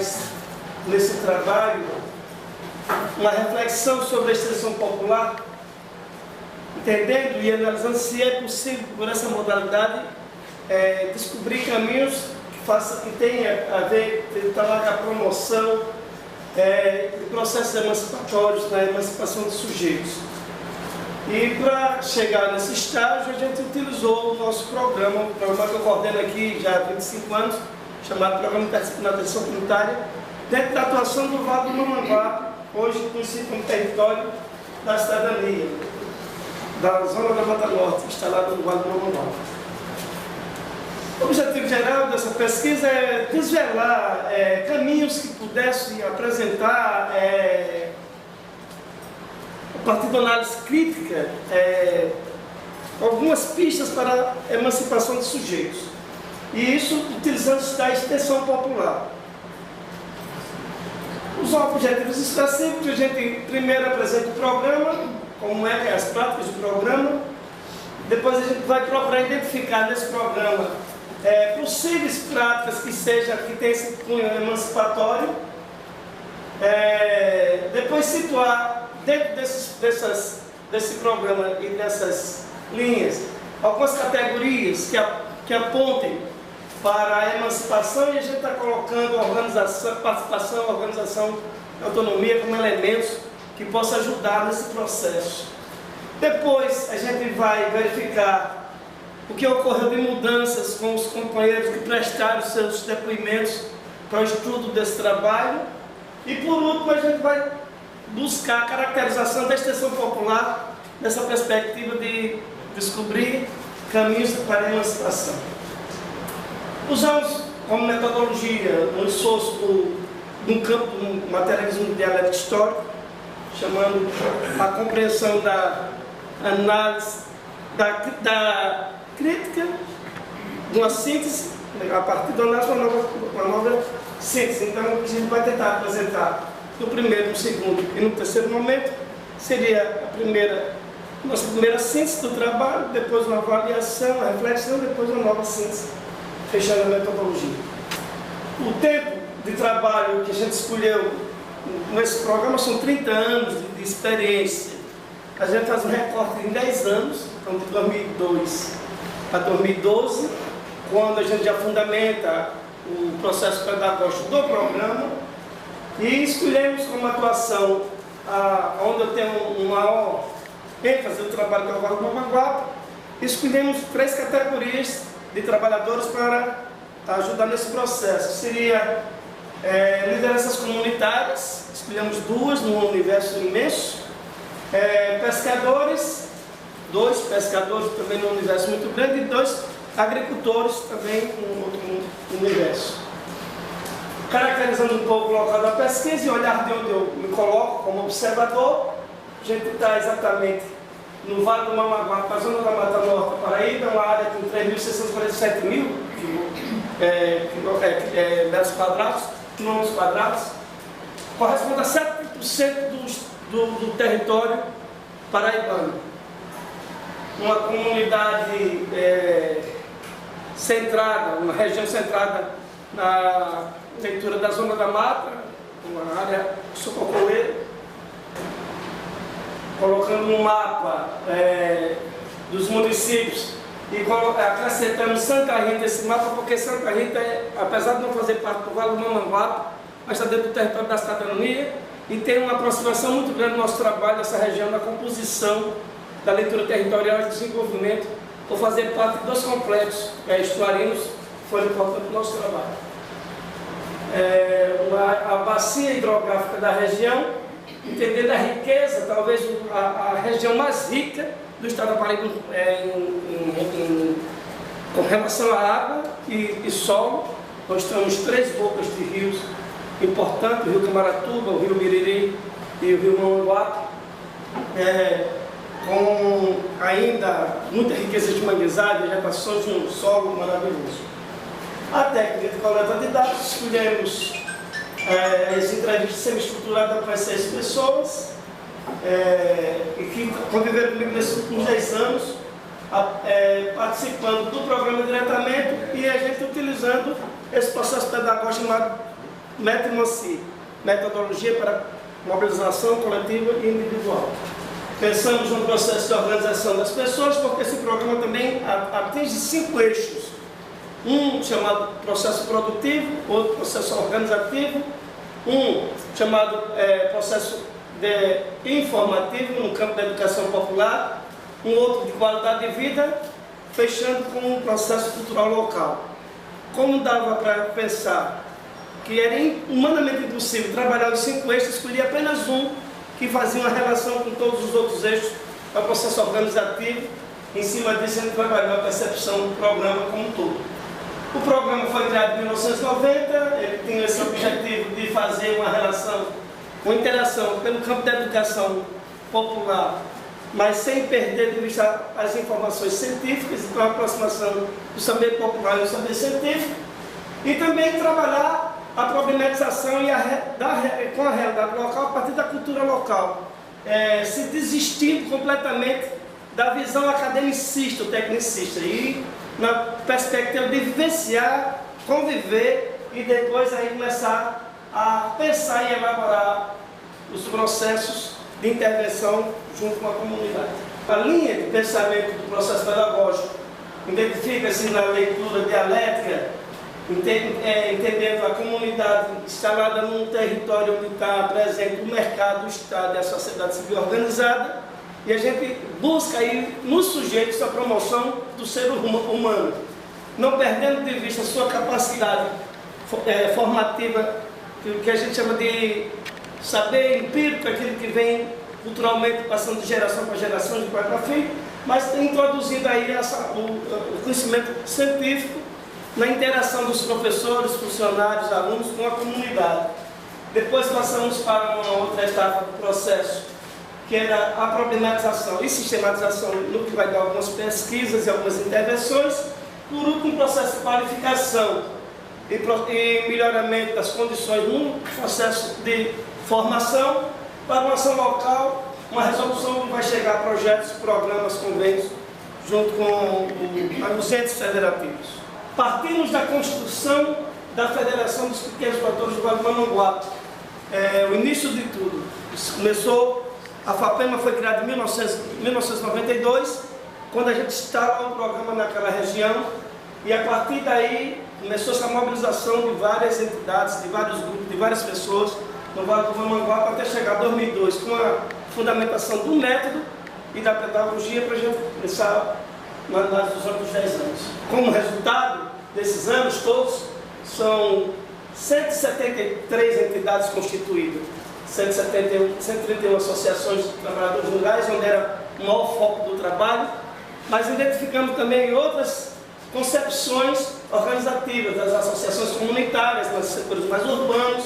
traz nesse trabalho uma reflexão sobre a extensão popular, entendendo e analisando se é possível, por essa modalidade, descobrir caminhos que tenha a ver com a promoção de processos emancipatórios, na emancipação dos sujeitos. E para chegar nesse estágio, a gente utilizou o nosso programa, um programa que eu coordeno aqui já há 25 anos, chamado Programa Interdisciplinar de Atenção Comunitária, dentro da atuação do Vale do Mamanguape, hoje conhecido como território da cidadania, da Zona da Mata Norte, instalada no Vale do Mamanguape. O objetivo geral dessa pesquisa é desvelar caminhos que pudessem apresentar, a partir da análise crítica, algumas pistas para a emancipação dos sujeitos. E isso utilizando a extensão popular. Os objetivos específicos, a gente primeiro apresenta o programa, como é que é as práticas do programa. Depois a gente vai procurar identificar nesse programa possíveis práticas que tenham esse cunho emancipatório. Depois situar dentro desse programa e dessas linhas algumas categorias que apontem para a emancipação, e a gente está colocando organização, participação, organização, autonomia como elementos que possam ajudar nesse processo. Depois a gente vai verificar o que ocorreu de mudanças com os companheiros que prestaram seus depoimentos para o estudo desse trabalho. E por último a gente vai buscar a caracterização da extensão popular nessa perspectiva de descobrir caminhos para a emancipação. Usamos como metodologia um esforço de um campo do materialismo dialético histórico, chamando a compreensão da análise, da crítica, de uma síntese, a partir da análise uma nova síntese. Então a gente vai tentar apresentar no primeiro, no segundo e no terceiro momento, seria nossa primeira síntese do trabalho, depois uma avaliação, a reflexão, depois uma nova síntese, fechando a metodologia. O tempo de trabalho que a gente escolheu nesse programa são 30 anos de experiência. A gente faz um recorte em 10 anos, então de 2002 a 2012, quando a gente já fundamenta o processo pedagógico do programa, e escolhemos como atuação onde eu tenho um maior ênfase do trabalho que é o Vale do Mamanguape. Escolhemos 3 categorias de trabalhadores para ajudar nesse processo. Seria lideranças comunitárias, escolhemos 2 num universo imenso, pescadores, 2 pescadores também num universo muito grande, e 2 agricultores também num outro universo. Caracterizando um pouco o local da pesquisa e olhar de onde eu me coloco como observador, a gente está exatamente no Vale do Mamanguape, na Zona da Mata Norte, Paraíba, uma área com 3.647 metros quadrados, quilômetros quadrados, corresponde a 7% do território paraibano. Uma comunidade centrada, uma região centrada na leitura da Zona da Mata, uma área sucocoeira, colocando no mapa dos municípios e acrescentando Santa Rita esse mapa, porque Santa Rita, apesar de não fazer parte do Vale do Mamanguape, mas está dentro do território da cidadania e tem uma aproximação muito grande do nosso trabalho nessa região, da composição da leitura territorial e desenvolvimento, por fazer parte de 2 complexos estuarinos que foram importantes para o nosso trabalho. A bacia hidrográfica da região, entendendo a riqueza, talvez a região mais rica do estado da Paraíba com relação à água e solo. Nós temos 3 bocas de rios importantes, o rio Camaratuba, o rio Biriri e o rio Mamanguape, com ainda muita riqueza de manguezais, vegetação de um solo maravilhoso. A técnica de coleta de dados, escolhemos essa entrevista semi-estruturada para 6 pessoas e que conviveram comigo nesses últimos 10 anos, participando do programa diretamente, e a gente utilizando esse processo pedagógico chamado MET-MOCI, Metodologia para Mobilização Coletiva e Individual. Pensamos no processo de organização das pessoas, porque esse programa também atinge 5 eixos. Um chamado processo produtivo, outro processo organizativo, um chamado processo informativo no campo da educação popular, um outro de qualidade de vida, fechando com um processo cultural local. Como dava para pensar que era humanamente impossível trabalhar os 5 eixos, escolhi apenas um que fazia uma relação com todos os outros eixos, é o processo organizativo. Em cima disso, a gente trabalhou a percepção do programa como um todo. O programa foi criado em 1990, ele tinha esse objetivo de fazer uma relação, uma interação pelo campo da educação popular, mas sem perder de vista as informações científicas, então a aproximação do saber popular e do saber científico, e também trabalhar a problematização com a realidade local a partir da cultura local, se desistindo completamente da visão academicista ou tecnicista, e na perspectiva de vivenciar, conviver e depois aí começar a pensar e elaborar os processos de intervenção junto com a comunidade. A linha de pensamento do processo pedagógico identifica-se na leitura dialética, entendendo a comunidade instalada num território onde está presente o mercado, o Estado e a sociedade civil organizada, e a gente busca aí nos sujeitos a promoção do ser humano, não perdendo de vista a sua capacidade formativa, que a gente chama de saber empírico, aquilo que vem culturalmente passando de geração para geração, de pai para filho, mas introduzindo aí o conhecimento científico na interação dos professores, funcionários, alunos com a comunidade. Depois passamos para uma outra etapa do processo, que era a problematização e sistematização, no que vai dar algumas pesquisas e algumas intervenções. Por último, um processo de qualificação e melhoramento das condições no processo de formação, para uma ação local, uma resolução que vai chegar a projetos, programas, convênios, junto com os entes federativos. Partimos da construção da Federação dos Pequenos Produtores do Vale do Mamanguape. O início de tudo. Isso começou, a FAPEMA foi criada em 1992, quando a gente instalou o programa naquela região, e a partir daí começou essa mobilização de várias entidades, de vários grupos, de várias pessoas, no Vale do Mamanguape, até chegar a 2002, com a fundamentação do método e da pedagogia para a gente começar nos outros 10 anos. Como resultado desses anos todos, são 173 entidades constituídas, 131 associações de trabalhadores rurais, onde era o maior foco do trabalho, mas identificamos também outras concepções organizativas das associações comunitárias, nos setores mais urbanos,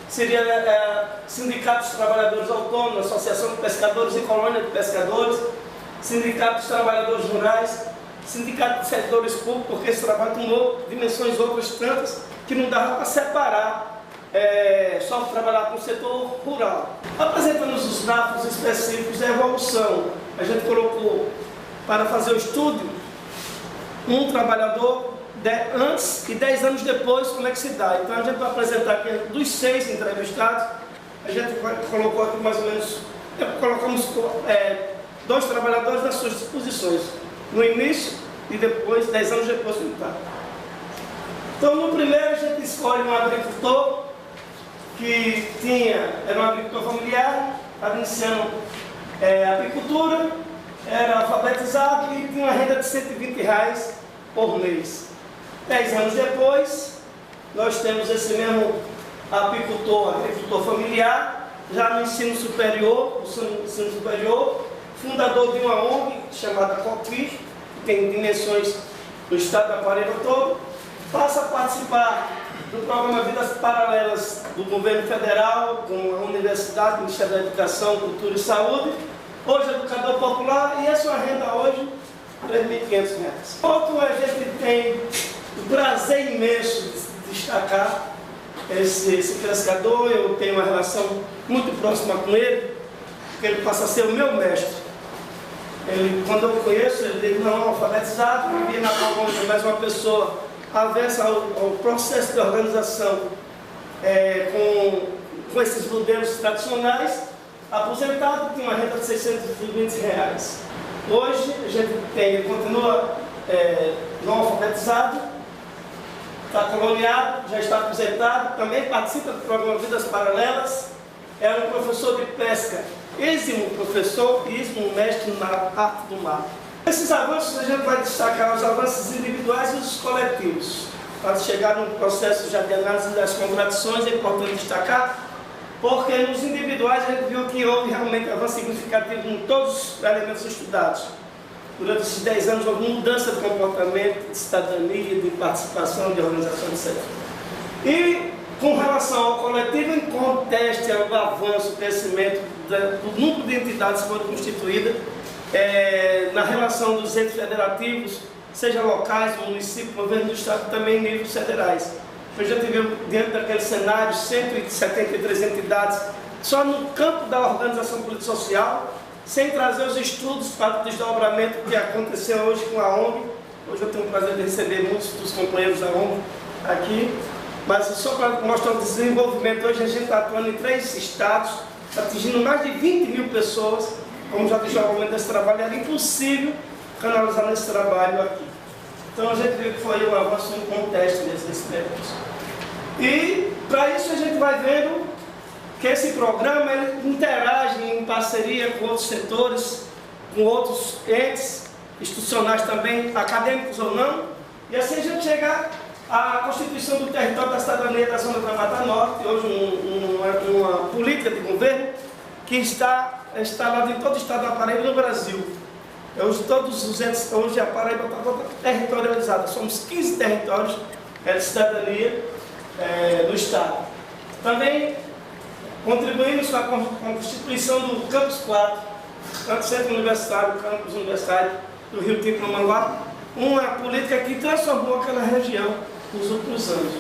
seria sindicatos de trabalhadores autônomos, associação de pescadores e colônia de pescadores, sindicato dos trabalhadores rurais, sindicato de servidores públicos, porque esse trabalho tomou dimensões outras tantas que não dava para separar, só trabalhar com o setor rural. Apresentamos os dados específicos da evolução. A gente colocou para fazer o estudo um trabalhador antes e 10 anos depois, como é que se dá. Então a gente vai apresentar aqui dos 6 entrevistados, a gente colocou aqui mais ou menos, colocamos 2 trabalhadores nas suas disposições, no início e depois, 10 anos depois do tá. Então, no primeiro a gente escolhe um agricultor que era um agricultor familiar, estava iniciando apicultura, era alfabetizado e tinha uma renda de R$120 por mês. 10 anos depois, nós temos esse mesmo agricultor familiar, já no ensino superior, fundador de uma ONG chamada COPIR, que tem dimensões no estado da Paraíba todo, passa a participar do programa Vidas Paralelas do governo federal, com a universidade, o Ministério da Educação, Cultura e Saúde, hoje educador popular, e a sua renda hoje R$3.500. Outro, a gente tem o prazer imenso de destacar esse pescador. Eu tenho uma relação muito próxima com ele, porque ele passa a ser o meu mestre. Quando eu conheço, ele não é alfabetizado, vivia na colônia, mas uma pessoa avessa ao processo de organização com esses modelos tradicionais, aposentado tinha uma renda de R$620. Hoje a gente tem, ele continua não alfabetizado, está coloniado, já está aposentado, também participa do programa Vidas Paralelas, é um professor de pesca, êximo professor e êximo mestre na arte do mar. Esses avanços a gente vai destacar os avanços individuais e os coletivos. Para chegar num processo já de análise das contradições, é importante destacar, porque nos individuais a gente viu que houve realmente avanço significativo em todos os elementos estudados. Durante esses 10 anos houve mudança de comportamento, de cidadania, de participação, de organização, etc. E com relação ao coletivo, em conteste ao avanço, o crescimento do número de entidades que foram constituídas, na relação dos entes federativos, seja locais, municípios, governo do Estado, também em níveis federais. A gente viu, diante daquele cenário, 173 entidades, só no campo da organização político-social, sem trazer os estudos para o desdobramento que aconteceu hoje com a ONG. Hoje eu tenho o prazer de receber muitos dos companheiros da ONG aqui, mas só para mostrar o desenvolvimento, hoje a gente está atuando em 3 estados, atingindo mais de 20 mil pessoas. Como já disse, o momento desse trabalho era impossível canalizar nesse trabalho aqui. Então a gente viu que foi um avanço no contexto desses tempos. E para isso a gente vai vendo que esse programa ele interage em parceria com outros setores, com outros entes institucionais também, acadêmicos ou não, e assim a gente chega à constituição do território da cidadania da Zona da Mata Norte, hoje uma política de governo que está instalada em todo o estado da Paraíba e no Brasil. Hoje todos os entes, hoje a Paraíba está toda territorializada, somos 15 territórios de cidadania no estado. Também contribuímos com a constituição do Campus 4, tanto Centro Universitário, Campus Universitário do Rio Tinto, no Manguá, uma política que transformou aquela região nos últimos anos.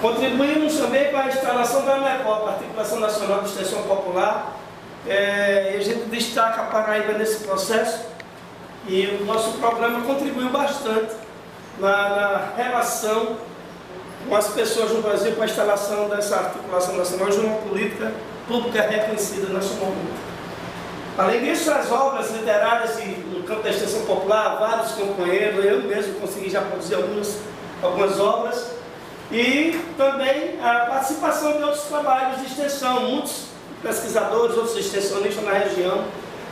Contribuímos também com a instalação da ANEPOP, Articulação Nacional de Extensão Popular, e a gente destaca a Paraíba nesse processo, e o nosso programa contribuiu bastante na relação com as pessoas no Brasil com a instalação dessa articulação nacional de uma política pública reconhecida nacionalmente. Além disso, as obras literárias no campo da extensão popular, vários companheiros, eu mesmo consegui já produzir algumas obras, e também a participação de outros trabalhos de extensão, muitos pesquisadores, outros extensionistas na região,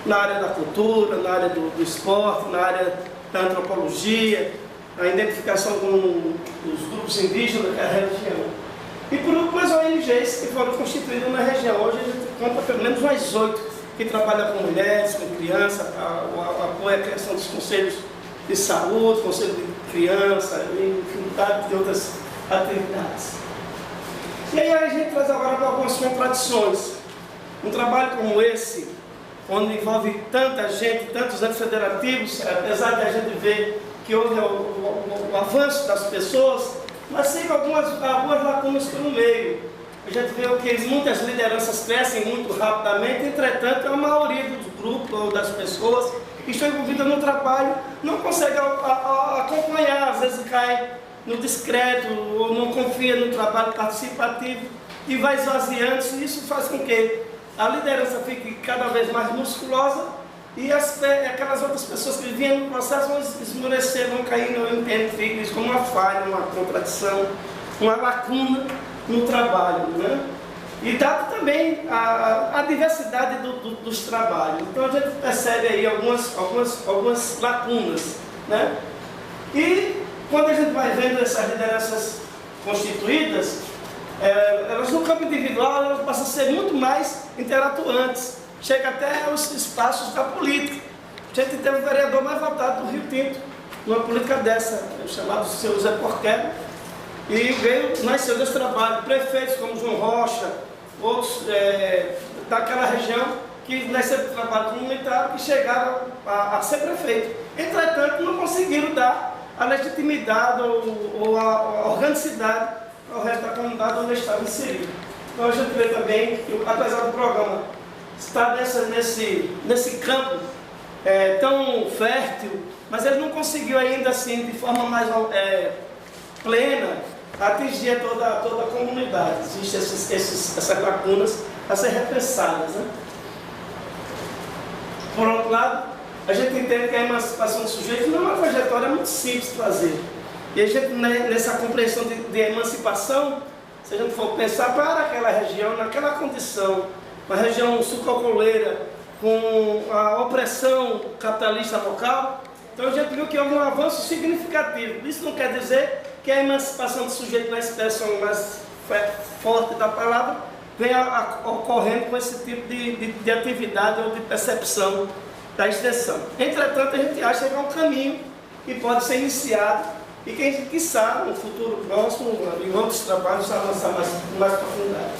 na área da cultura, na área do esporte, na área da antropologia, a identificação com os grupos indígenas da região. E por último, as ONGs que foram constituídas na região. Hoje a gente conta pelo menos umas 8 que trabalham com mulheres, com crianças, apoia a criação dos conselhos de saúde, conselho de criança, e infinidade de outras atividades. E aí a gente traz agora algumas contradições. Um trabalho como esse, onde envolve tanta gente, tantos entes federativos, apesar de a gente ver que houve o avanço das pessoas, mas tem algumas lacunas pelo meio. A gente vê que muitas lideranças crescem muito rapidamente, entretanto, a maioria do grupo ou das pessoas que estão envolvidas no trabalho não consegue acompanhar, às vezes cai no discreto ou não confia no trabalho participativo e vai esvaziando-se. Isso faz com que a liderança fique cada vez mais musculosa e aquelas outras pessoas que vinham no processo vão esmorecer, vão cair, eu entendo isso como uma falha, uma contradição, uma lacuna no trabalho, né? E dado também a diversidade dos trabalhos. Então a gente percebe aí algumas lacunas, né? E quando a gente vai vendo essas lideranças constituídas, elas no campo individual elas passam a ser muito mais interatuantes, chega até os espaços da política. A gente teve o vereador mais votado do Rio Tinto, numa política dessa, chamado seu Zé Porquero, e nasceu desse trabalho. Prefeitos como João Rocha, outros daquela região, que nasceram do trabalho comunitário, que chegaram a ser prefeito. Entretanto, não conseguiram dar a legitimidade ou a organicidade ao resto da comunidade onde estava inserido. Então a gente vê também que, apesar do programa estar nesse campo tão fértil, mas ele não conseguiu ainda assim, de forma mais plena, atingir toda a comunidade. Existem essas lacunas a ser repensadas, né? Por outro lado, a gente entende que a emancipação do sujeito não é uma trajetória muito simples de fazer. E a gente, nessa compreensão de emancipação, se a gente for pensar para aquela região, naquela condição, uma região sucrocoleira, com a opressão capitalista local, então a gente viu que houve um avanço significativo. Isso não quer dizer que a emancipação do sujeito, na expressão mais forte da palavra, venha ocorrendo com esse tipo de atividade ou de percepção da extensão. Entretanto, a gente acha que é um caminho que pode ser iniciado e quem sabe, no futuro próximo, em outros trabalhos, avançar mais profundidade.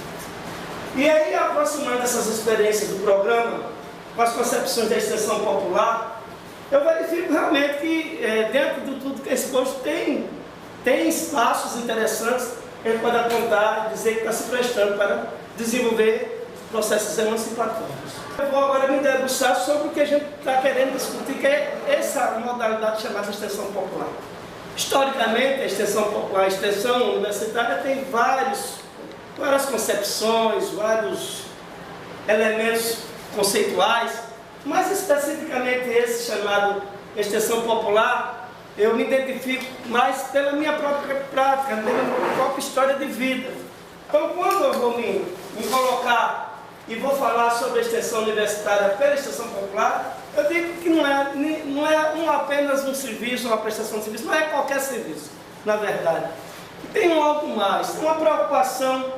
E aí, aproximando essas experiências do programa, com as concepções da extensão popular, eu verifico realmente que dentro de tudo que é exposto tem espaços interessantes que a gente pode apontar e dizer que está se prestando para desenvolver processos emancipatórios. Eu vou agora me debruçar sobre o que a gente está querendo discutir, que é essa modalidade chamada extensão popular. Historicamente, a extensão popular, a extensão universitária tem várias concepções, vários elementos conceituais, mas especificamente esse chamado extensão popular, eu me identifico mais pela minha própria prática, pela minha própria história de vida. Então, quando eu vou me colocar e vou falar sobre a extensão universitária pela extensão popular, eu digo que não é apenas um serviço, uma prestação de serviço, não é qualquer serviço, na verdade. Tem algo mais, tem uma preocupação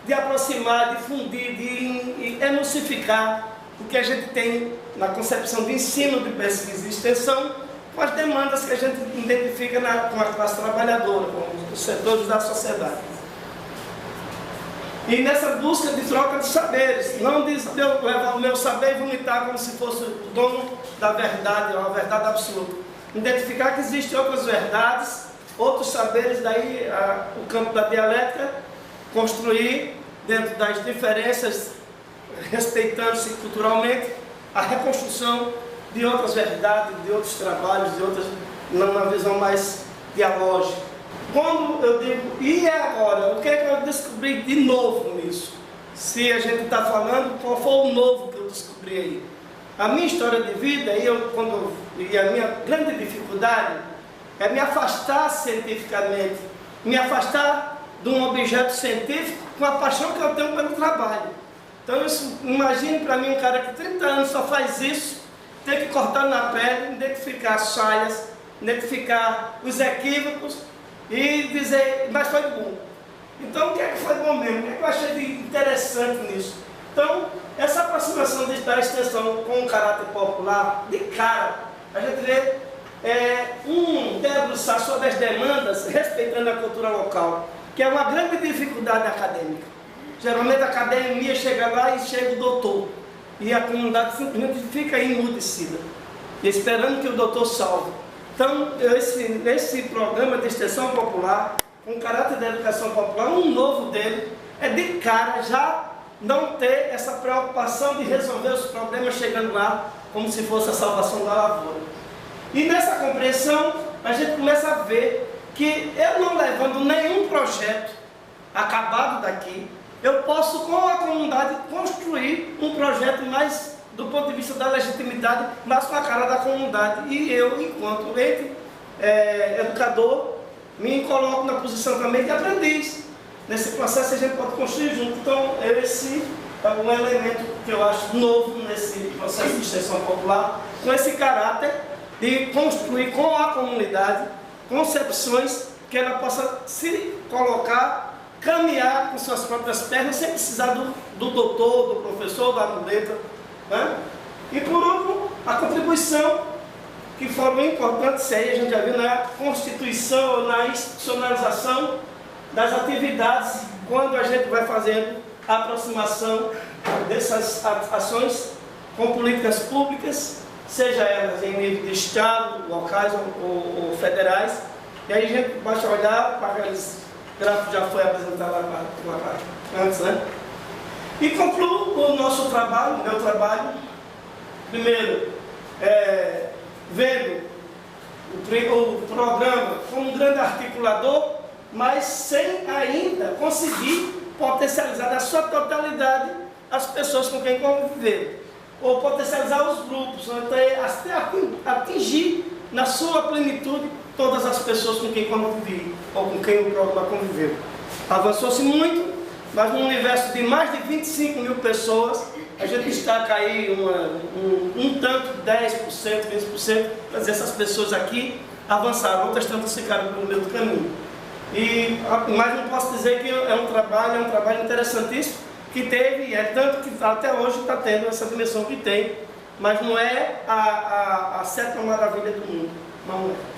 de aproximar, difundir, de enuncificar o que a gente tem na concepção de ensino, de pesquisa e extensão, com as demandas que a gente identifica com a classe trabalhadora, com os setores da sociedade. E nessa busca de troca de saberes, não de eu levar o meu saber e vomitar como se fosse o dono da verdade, uma verdade absoluta. Identificar que existem outras verdades, outros saberes, daí o campo da dialética, construir dentro das diferenças, respeitando-se culturalmente, a reconstrução de outras verdades, de outros trabalhos, de outras, numa visão mais dialógica. Quando eu digo, e agora? O que é que eu descobri de novo nisso? Se a gente está falando, qual foi o novo que eu descobri aí? A minha história de vida, e a minha grande dificuldade é me afastar cientificamente, me afastar de um objeto científico com a paixão que eu tenho pelo trabalho. Então, imagine para mim um cara que 30 anos só faz isso, ter que cortar na pele, identificar as falhas, identificar os equívocos, e dizer, mas foi bom. Então, o que é que foi bom mesmo? O que é que eu achei de interessante nisso? Então, essa aproximação da extensão com o caráter popular, de cara, a gente vê debruçar sobre as demandas, respeitando a cultura local, que é uma grande dificuldade acadêmica. Geralmente a academia chega lá e chega o doutor, e a comunidade simplesmente fica emudecida, esperando que o doutor salve. Então, esse programa de extensão popular, com caráter de educação popular, um novo dele, é de cara já não ter essa preocupação de resolver os problemas chegando lá, como se fosse a salvação da lavoura. E nessa compreensão, a gente começa a ver que eu não levando nenhum projeto acabado daqui, eu posso com a comunidade construir um projeto mais do ponto de vista da legitimidade, mas com a cara da comunidade. E eu, enquanto educador, me coloco na posição também de aprendiz. Nesse processo a gente pode construir junto. Então, esse é um elemento que eu acho novo nesse processo de extensão popular, com esse caráter de construir com a comunidade concepções que ela possa se colocar, caminhar com suas próprias pernas, sem precisar do doutor, do professor, da muleta. Né? E por último, a contribuição, que foram importantes aí, a gente já viu na constituição, na institucionalização das atividades, quando a gente vai fazendo a aproximação dessas ações com políticas públicas, seja elas em nível de estado, locais ou federais. E aí a gente basta olhar para aqueles gráficos que já foi apresentado lá antes, né? E concluo o nosso trabalho, o meu trabalho, primeiro, vendo o programa como um grande articulador mas sem ainda conseguir potencializar na sua totalidade as pessoas com quem conviver, ou potencializar os grupos, ou até atingir na sua plenitude todas as pessoas com quem convive, ou com quem o programa conviveu. Avançou-se muito, mas num universo de mais de 25 mil pessoas, a gente destaca aí um tanto, 10%, 20%, mas essas pessoas aqui avançaram, outras tantas ficaram pelo meio do caminho. Mas não posso dizer que é um trabalho interessantíssimo, que teve, é tanto que até hoje está tendo essa dimensão que tem, mas não é a sétima maravilha do mundo, não é.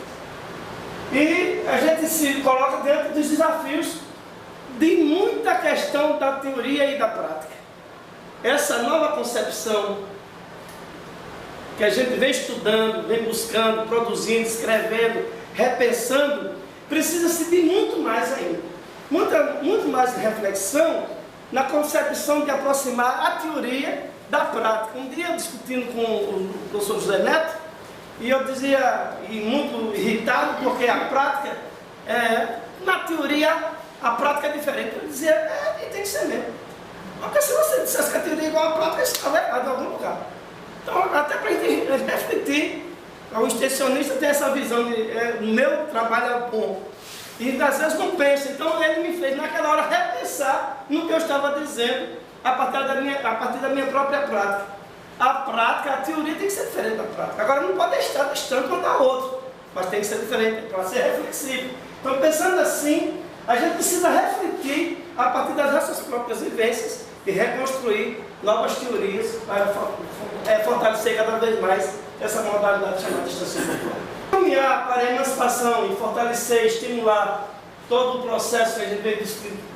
E a gente se coloca dentro dos desafios de muita questão da teoria e da prática. Essa nova concepção que a gente vem estudando, vem buscando, produzindo, escrevendo, repensando, precisa-se de muito mais ainda. Muito mais reflexão na concepção de aproximar a teoria da prática. Um dia, discutindo com o professor José Neto, e eu dizia, e muito irritado, porque a prática, na teoria, a prática é diferente. Eu dizia, e tem que ser mesmo. Porque se você dissesse que a teoria é igual à prática, você estava errado em algum lugar. Então, até para a gente refletir, o extensionista tem essa visão de o meu trabalho é bom. E às vezes não pensa. Então ele me fez naquela hora repensar no que eu estava dizendo a partir da minha própria prática. A prática, a teoria tem que ser diferente da prática. Agora não pode estar distante um da outra, mas tem que ser diferente para ser reflexivo. Então, pensando assim, a gente precisa refletir a partir das nossas próprias vivências e reconstruir novas teorias para fortalecer cada vez mais essa modalidade chamada extensão popular. Caminhar para a emancipação e fortalecer, estimular todo o processo que a gente vem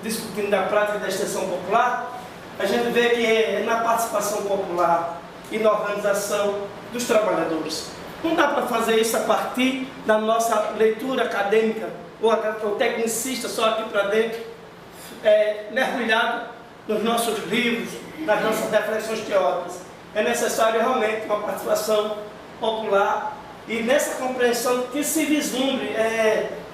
discutindo da prática da extensão popular, a gente vê que é na participação popular e na organização dos trabalhadores. Não dá para fazer isso a partir da nossa leitura acadêmica ou tecnicista só aqui para dentro, mergulhado nos nossos livros, nas nossas reflexões teóricas. É necessário realmente uma participação popular e nessa compreensão que se vislumbre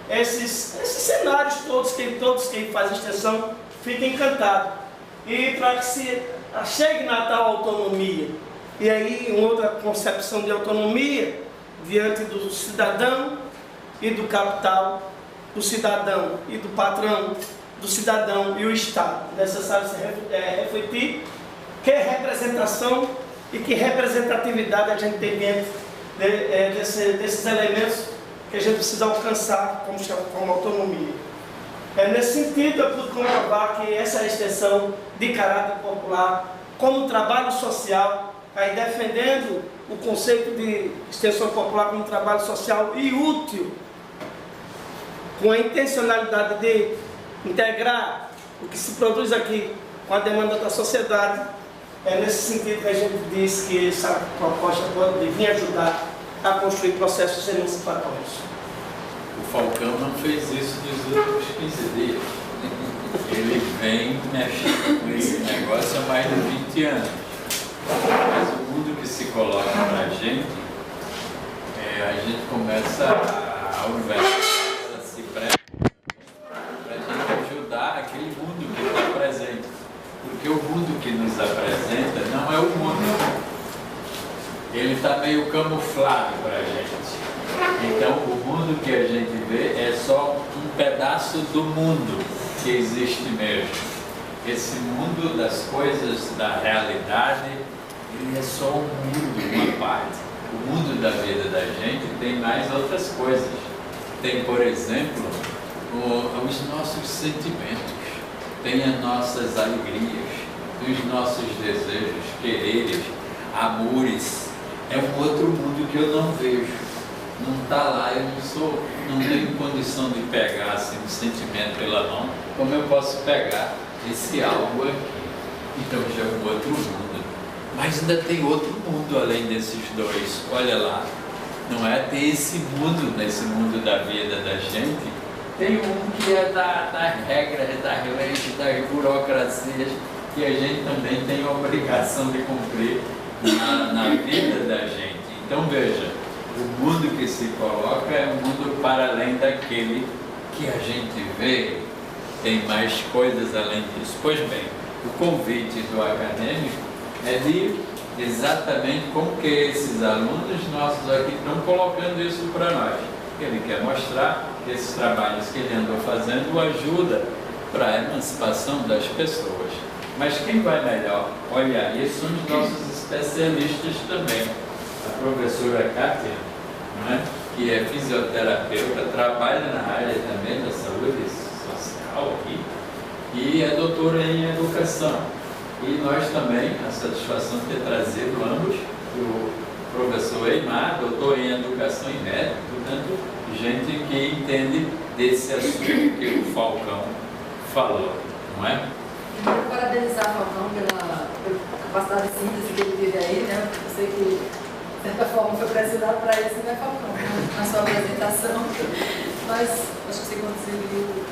esses cenários todos que fazem extensão fiquem encantados. E para que se chegue na tal autonomia, e aí uma outra concepção de autonomia diante do cidadão e do capital, do cidadão e do patrão, do cidadão e o Estado. É necessário se refletir que representação e que representatividade a gente tem dentro desses elementos que a gente precisa alcançar como autonomia. Nesse sentido, eu pude comprovar que essa extensão de caráter popular, como trabalho social, aí defendendo o conceito de extensão popular como trabalho social e útil, com a intencionalidade de integrar o que se produz aqui com a demanda da sociedade, é nesse sentido que a gente diz que essa proposta pode vir ajudar a construir processos emancipatórios. O Falcão não fez isso nos últimos 15 dias. Ele vem mexendo com esse negócio há mais de 20 anos. Mas o mundo que se coloca para a gente começa a universidade, ela se presta para a gente ajudar aquele mundo que está presente. Porque o mundo que nos apresenta não é o mundo. Ele está meio camuflado para a gente. Então, o mundo que a gente vê é só um pedaço do mundo que existe mesmo. Esse mundo das coisas, da realidade, ele é só um mundo, uma parte. O mundo da vida da gente tem mais outras coisas. Tem, por exemplo, os nossos sentimentos, tem as nossas alegrias, os nossos desejos, quereres, amores. É um outro mundo que eu não vejo. Não está lá, eu não tenho condição de pegar assim, um sentimento pela mão, como eu posso pegar esse algo aqui. Então já é um outro mundo. Mas ainda tem outro mundo além desses dois. Olha lá, não é? Tem esse mundo, nesse mundo da vida da gente, tem um que é das regras, das leis, das burocracias, que a gente também tem a obrigação de cumprir na vida da gente. Então veja, o mundo que se coloca é um mundo para além daquele que a gente vê tem mais coisas além disso. Pois bem, o convite do acadêmico é de exatamente como que esses alunos nossos aqui estão colocando isso para nós. Ele quer mostrar que esses trabalhos que ele andou fazendo ajudam para a emancipação das pessoas. Mas quem vai melhor olhar isso são os nossos especialistas também. A professora Kátia, né, que é fisioterapeuta, trabalha na área também da saúde social aqui, e é doutora em educação. E nós também, a satisfação de ter trazido ambos, o professor Eimar, doutor em educação e médico, portanto, gente que entende desse assunto que o Falcão falou, não é? Quero parabenizar o Falcão pela capacidade de síntese que ele teve aí, né? Eu sei que, de certa forma, foi pressionado para isso, né, Falcão? Na sua apresentação, mas acho que você conseguiu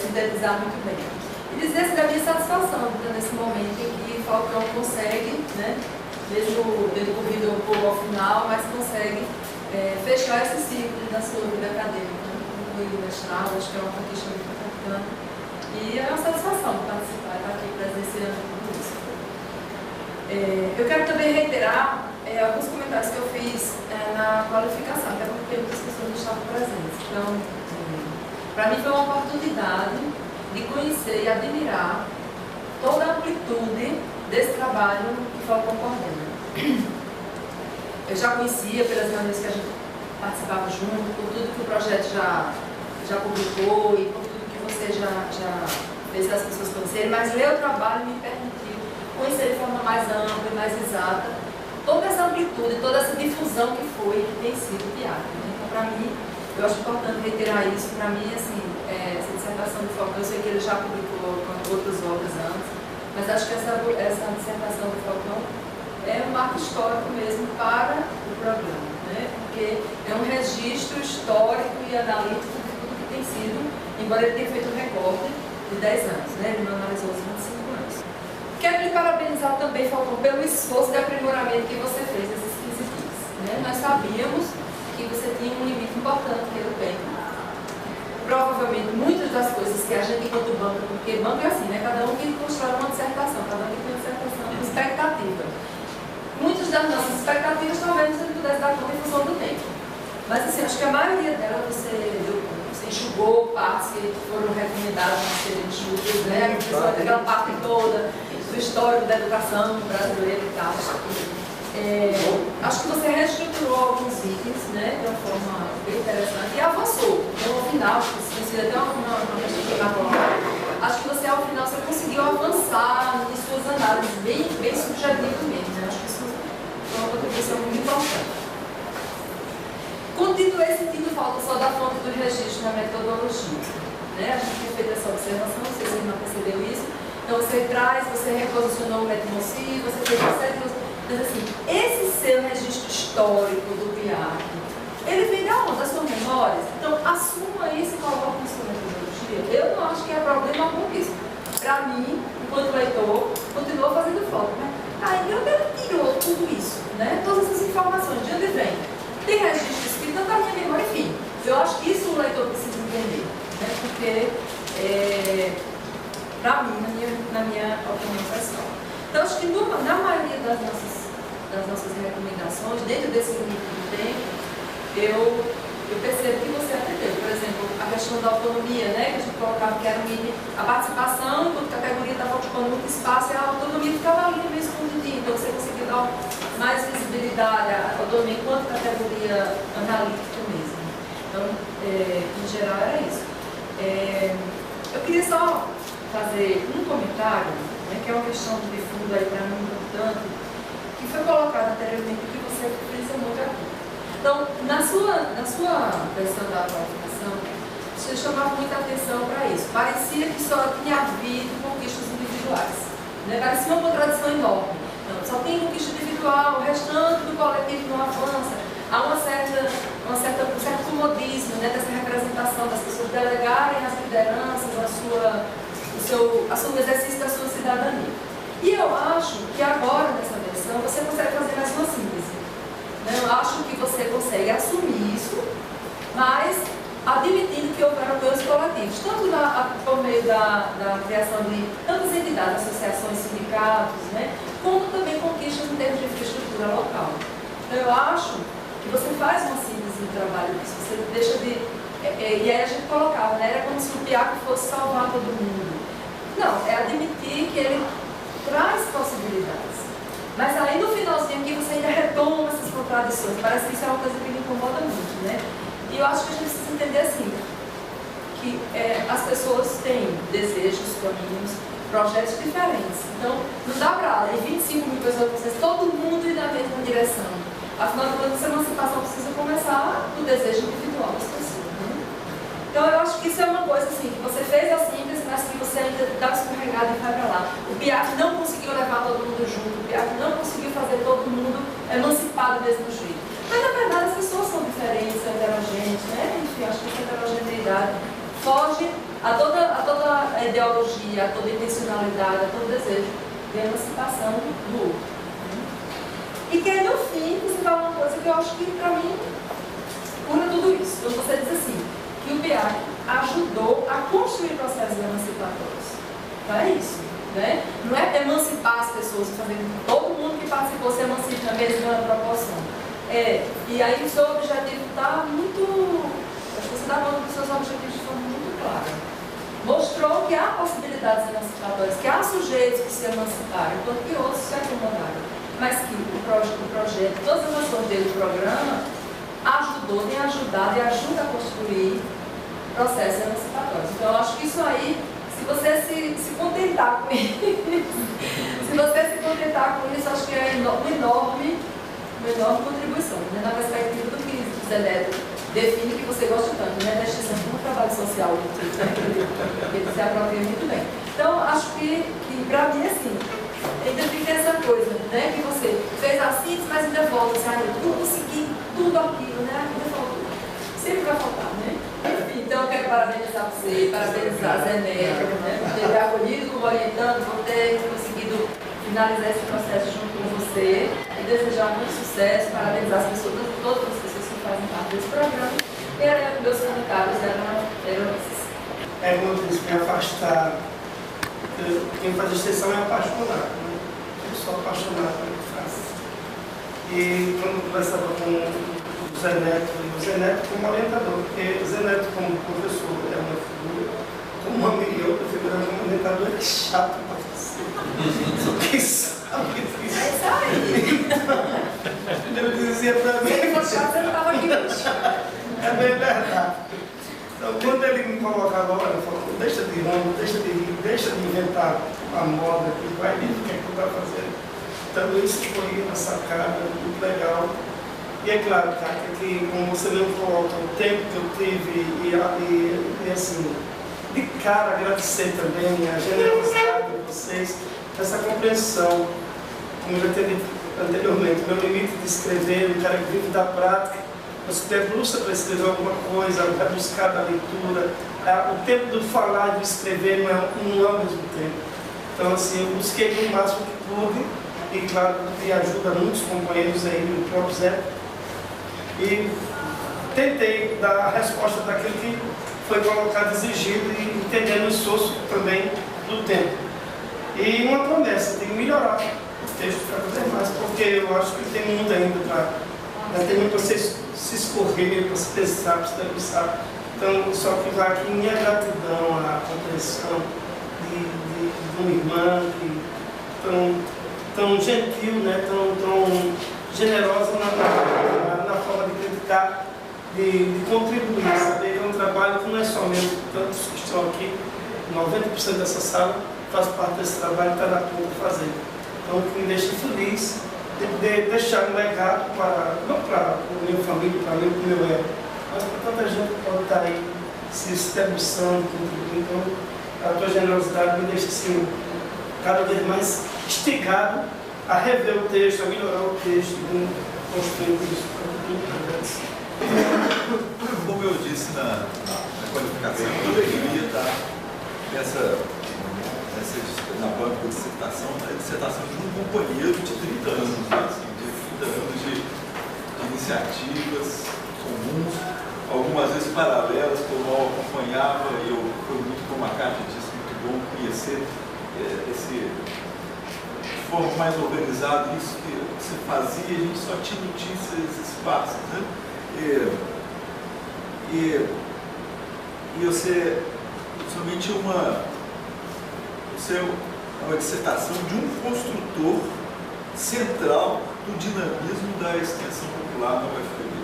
sintetizar muito bem. E dizer da minha satisfação, nesse momento em que Falcão consegue, né, mesmo tendo corrido um pouco ao final, mas consegue fechar esse ciclo da sua vida acadêmica, concluir o mestrado, acho que é uma conquista muito importante. E é uma satisfação participar, estar aqui presenciando tudo isso. Eu quero também reiterar alguns comentários que eu fiz na qualificação, até porque muitas pessoas não estavam presentes. Então, para mim foi uma oportunidade de conhecer e admirar toda a amplitude desse trabalho que Falcão coordena. Eu já conhecia pelas reuniões que a gente participava junto, por tudo que o projeto já publicou e por tudo que você já fez as pessoas conhecerem, mas ler o trabalho me permitiu conhecer de forma mais ampla e mais exata toda essa amplitude, toda essa difusão que foi e que tem sido o PIAC. Então, para mim, eu acho importante reiterar isso. Para mim, assim, essa dissertação do Falcão, eu sei que ele já publicou outras obras antes, mas acho que essa dissertação do Falcão é um marco histórico mesmo para o programa, né? Porque é um registro histórico e analítico de tudo que tem sido, embora ele tenha feito um recorte de 10 anos, né? Ele não analisou os 25 anos. Quero lhe parabenizar também, Falcão, pelo esforço de aprimoramento que você fez esses 15 dias, né? Nós sabíamos que você tinha um limite importante pelo tempo. Provavelmente, muitas das coisas que a gente, enquanto banco, porque banco é assim, né? Cada um que constrói uma dissertação, cada um que tem uma dissertação, uma expectativa. Muitas das nossas expectativas talvez você não pudesse dar conta em função do tempo. Mas, assim, acho que a maioria delas você enxugou partes que foram recomendadas a serem enxugas, né? Aquela parte toda do histórico da educação brasileira e tal. Acho que você reestruturou alguns itens, né, de uma forma bem interessante e avançou. Então, ao final, se você até uma questão que eu acho que você, ao final, você conseguiu avançar em suas análises bem subjetivamente, né? Acho que isso foi uma contribuição muito importante. Contido esse sentido, falta só da fonte do registro na metodologia, né? A gente tem feito essa observação, não sei se você não percebeu isso. Então, você reposicionou o Metmoci, você fez uma série de... Mas assim, esse seu registro histórico do PIAC, ele vem da onde? Das suas memórias? Então, assuma isso e coloque na sua metodologia. Eu não acho que é problema algum isso. Para mim, enquanto leitor, continua fazendo falta. Né? De onde ele tirou tudo isso? Né? Todas essas informações, de onde vem? Tem registro escrito, não está na minha memória, enfim. Eu acho que isso o leitor precisa entender. Né? Porque, para mim, na minha opinião pessoal. Então, acho que na maioria das nossas recomendações, dentro desse limite do tempo, eu percebo que você atendeu. Por exemplo, a questão da autonomia, né, que a gente colocava que era um limite, a participação, quando a categoria estava ocupando muito espaço, e a autonomia ficava ali meio escondidinha. Então, você conseguiu dar mais visibilidade à autonomia enquanto categoria analítica mesmo. Então, em geral, era isso. Eu queria só fazer um comentário, né, que é uma questão de fundo aí para mim importante, que foi colocado anteriormente e que você frisa muito aqui. Então, na sua versão da qualificação, você chamava muita atenção para isso. Parecia que só tinha havido conquistas individuais, né? Parecia uma contradição enorme. Então, só tem conquista individual, o restante do coletivo não avança. Há um certo comodismo, né, dessa representação das pessoas delegarem as lideranças, o exercício da sua cidadania. E eu acho que agora, nessa versão, você consegue fazer mais uma síntese. Eu acho que você consegue assumir isso, mas admitindo que houveram ganhos coletivos, tanto por meio da criação de tantas entidades, associações, sindicatos, né, como também conquistas em termos de infraestrutura local. Então, eu acho que você faz uma síntese do trabalho disso, você deixa de... e aí a gente colocava, né, era como se o PIAC fosse salvar todo mundo. Não, é admitir que ele traz possibilidades. Mas aí no finalzinho aqui você ainda retoma essas contradições. Parece que isso é uma coisa que me incomoda muito, né? E eu acho que a gente precisa entender assim, que as pessoas têm desejos, caminhos, projetos diferentes. Então, não dá para em 25 mil pessoas, todo mundo ir na mesma direção. Afinal de contas, essa emancipação precisa começar do desejo individual das pessoas. Então, eu acho que isso é uma coisa assim, que você fez a síntese, mas que você ainda dá uma escorregada e vai para lá. O PIAC não conseguiu levar todo mundo junto, o PIAC não conseguiu fazer todo mundo emancipado do mesmo jeito. Mas, na verdade, as pessoas são diferentes, são heterogêneas, né? Enfim, acho que essa heterogeneidade foge a toda a ideologia, a toda a intencionalidade, a todo o desejo de emancipação do outro. E que aí, no fim, você fala uma coisa que eu acho que, para mim, cura tudo isso. Quando você diz assim, que o PIAC ajudou a construir processos emancipatórios. Então é isso, né? Não é emancipar as pessoas, fazer com que todo mundo que participou se emancipe na mesma proporção. E aí o seu objetivo está muito... Acho que você está falando dos seus objetivos de forma muito clara. Mostrou que há possibilidades emancipatórias, que há sujeitos que se emanciparam, enquanto que outros se acomodaram. Mas que o projeto, todas as ações dele, o programa, ajudou, tem ajudado e ajuda a construir processos emancipatórios. Então, eu acho que isso aí, se você se contentar com isso, acho que é uma enorme contribuição, né? Na perspectiva do que o Zé Neto define que você gosta tanto, né? Da extensão do trabalho social, né? Que ele se apropria muito bem. Então, acho que para mim, assim, ainda fica essa coisa, né? Que você fez a síntese, mas ainda volta, assim, eu consegui tudo aquilo, né? Ainda falta. Sempre vai faltar, né? Enfim, então eu quero parabenizar você, parabenizar a Zé Neto, né? Por ter acolhido como orientando, por ter conseguido finalizar esse processo junto com você e desejar muito sucesso, parabenizar as pessoas, todas as pessoas que fazem parte desse programa. E era meus comentários eram esses. Como eu disse, me afastar. Quem faz extensão é apaixonado, né? Eu sou apaixonado pelo que faço. E quando eu conversava com o Zé Neto como orientador, porque o Zé Neto como professor é uma figura, como um amigo meu, eu figura como orientador é chato para você. Só quem sabe disso. É isso aí. Eu dizia para mim. Se ele fosse chato, você não estava aqui hoje. É bem verdade. Então, quando ele me colocava, olha, falou, deixa de rir, deixa de inventar a moda, que vai ver o que é que tu vai fazer. Então, isso foi uma sacada muito legal. E é claro, Cátia, que como você mesmo coloca, o tempo que eu tive e assim, de cara agradecer também a generosidade de vocês, essa compreensão, como eu já tinha dito anteriormente, meu limite de escrever, o cara que vive da prática. Você debruça para escrever alguma coisa, vai buscar da leitura. O tempo do falar e do escrever não é ao mesmo tempo. Então, assim, eu busquei o máximo que pude, e claro, pedi ajuda a muitos companheiros aí, o próprio Zé, e tentei dar a resposta daquilo que foi colocado, exigido, e entendendo o esforço também do tempo. E uma promessa, tem que melhorar o texto cada vez mais, porque eu acho que tem muito ainda para ter muito para se escorrer, para se pensar, para se debruçar. Então, só que vai aqui minha gratidão à compreensão de uma irmã que tão gentil, né? tão generosa na forma de criticar, de contribuir, saber que é um trabalho que não é somente tantos que estão aqui, 90% dessa sala faz parte desse trabalho e está na ponta de fazer. Então, o que me deixa feliz de poder deixar um legado não para a minha família, para mim, para o meu ego, mas para tanta gente que pode estar aí se debruçando, contribuindo. Então, a tua generosidade me deixa assim, cada vez mais instigado a rever o texto, a melhorar o texto, construir isso. Como eu disse na qualificação, eu deveria dar na banca de dissertação, a dissertação de um companheiro de 30 anos, né? Assim, de 30 anos de iniciativas comuns, algumas vezes paralelas que eu mal acompanhava, e eu foi muito, como a Cátia disse, muito bom conhecer esse de forma mais organizada isso que se fazia, a gente só tinha notícias esparsas, né? E você, somente você é uma dissertação de um construtor central do dinamismo da extensão popular na UFPB.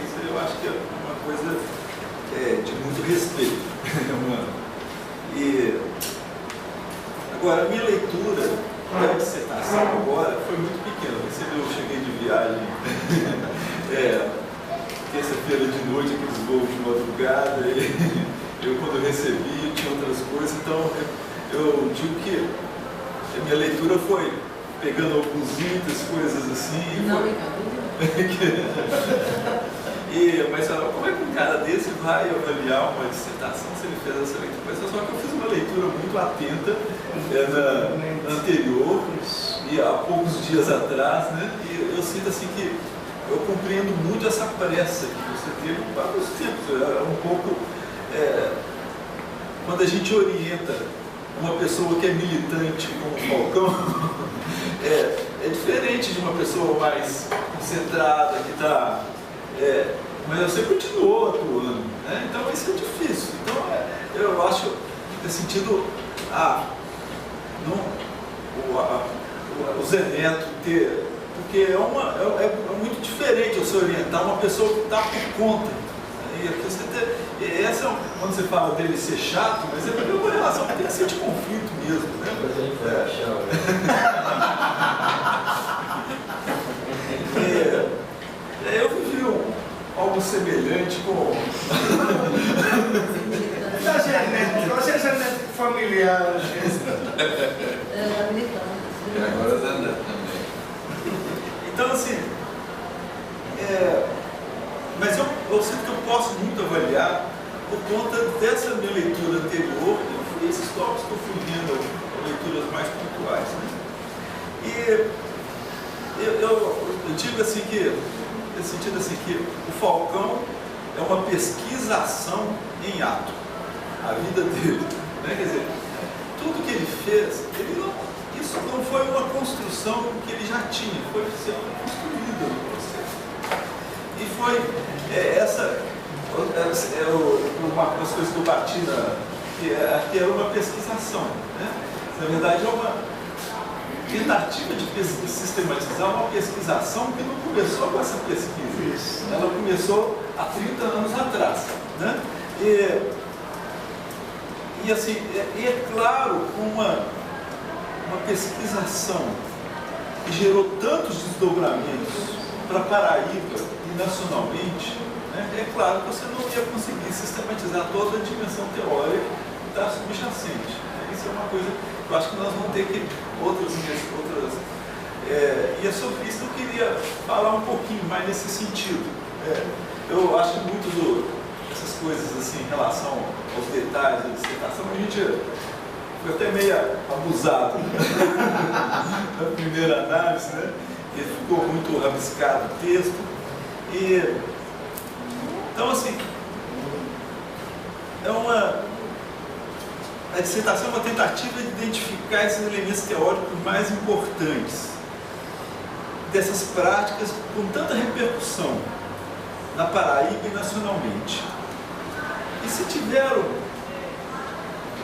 Isso eu acho que é uma coisa de muito respeito. E agora, a minha leitura da dissertação agora foi muito pequena. Eu cheguei de viagem terça-feira de noite, aqueles voos de madrugada, eu quando eu recebi, eu tinha outras coisas, então eu digo que a minha leitura foi pegando alguns itens, coisas assim. Não, mas como é que um cara desse vai avaliar uma dissertação se ele fez essa leitura? Mas só que eu fiz uma leitura muito atenta na anterior e há poucos dias atrás, né? E eu sinto assim que eu compreendo muito essa pressa que você teve para os tempos. É um pouco quando a gente orienta uma pessoa que é militante como o Falcão, é diferente de uma pessoa mais concentrada, que está... mas você continuou atuando, né? Então isso é difícil. Então eu acho, nesse sentido, o Zé Neto ter... Porque é muito diferente você orientar uma pessoa que está por conta. E aqui você quando você fala dele ser chato, mas é porque uma relação que tem que ser de conflito mesmo, né? Eu vivi algo semelhante com... Você é genético familiar. E agora Zé Neto também. Então, assim, mas eu sinto que eu posso muito avaliar por conta dessa minha leitura anterior, esses tópicos que eu fui vendo, leituras mais pontuais, né? E eu digo assim que, nesse sentido assim, que o Falcão é uma pesquisação em ato, a vida dele, né? Quer dizer, tudo que ele fez, isso não foi uma construção que ele já tinha, foi sendo construída no processo. E foi uma das coisas que eu bati que era uma pesquisação, né? Na verdade, é uma tentativa de sistematizar uma pesquisação que não começou com essa pesquisa. Isso. Ela começou há 30 anos atrás, né? E assim, é claro, uma pesquisação que gerou tantos desdobramentos para Paraíba e nacionalmente, né? É claro que você não ia conseguir sistematizar toda a dimensão teórica da subjacente. Isso é uma coisa que eu acho que nós vamos ter que outras e é sobre isso que eu queria falar um pouquinho mais nesse sentido. Eu acho que muito dessas coisas assim em relação aos detalhes da dissertação, a gente foi até meio abusado na primeira análise, né? Ele ficou muito rabiscado o texto. Então, assim, a dissertação é uma tentativa de identificar esses elementos teóricos mais importantes dessas práticas com tanta repercussão na Paraíba e nacionalmente. E se tiveram,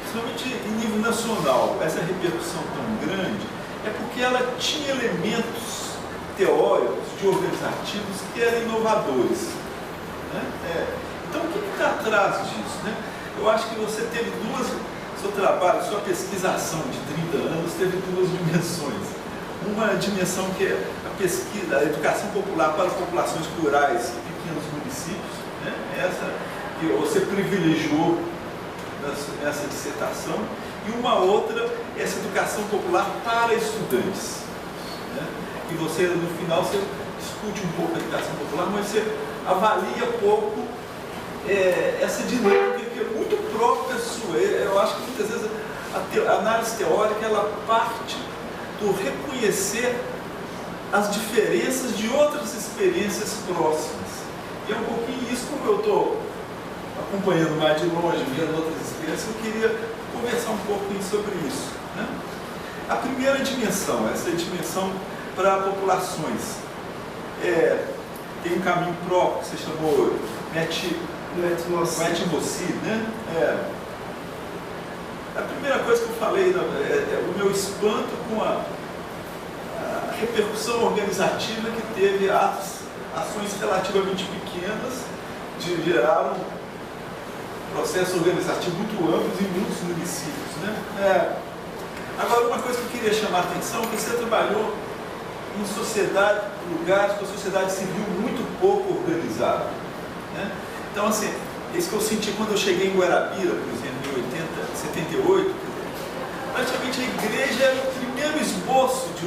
principalmente em nível nacional, essa repercussão tão grande, é porque ela tinha elementos teóricos de organizativos que eram inovadores, né? Então, o que está atrás disso, né? Eu acho que você teve seu trabalho, sua pesquisação de 30 anos teve duas dimensões. Uma dimensão que é a pesquisa, a educação popular para as populações rurais e pequenos municípios, né? Essa que você privilegiou nessa dissertação, e uma outra, essa educação popular para estudantes, né? E você, no final, você discute um pouco a educação popular, mas você avalia pouco essa dinâmica que é muito própria sua. Eu acho que muitas vezes a análise teórica ela parte do reconhecer as diferenças de outras experiências próximas E é um pouquinho isso, como eu estou acompanhando mais de longe, vendo outras experiências, eu queria conversar um pouquinho sobre isso, né? A primeira dimensão, essa dimensão para populações, tem um caminho próprio que você chamou etmocid, né? A primeira coisa que eu falei é o meu espanto com a repercussão organizativa que teve ações relativamente pequenas geraram processos organizativos muito amplos em muitos municípios, né? Agora, uma coisa que eu queria chamar a atenção é que você trabalhou em sociedade, lugares com a sociedade civil muito pouco organizada, né? Então, assim, isso que eu senti quando eu cheguei em Guarabira, por exemplo, em 78, praticamente a igreja era o primeiro esboço de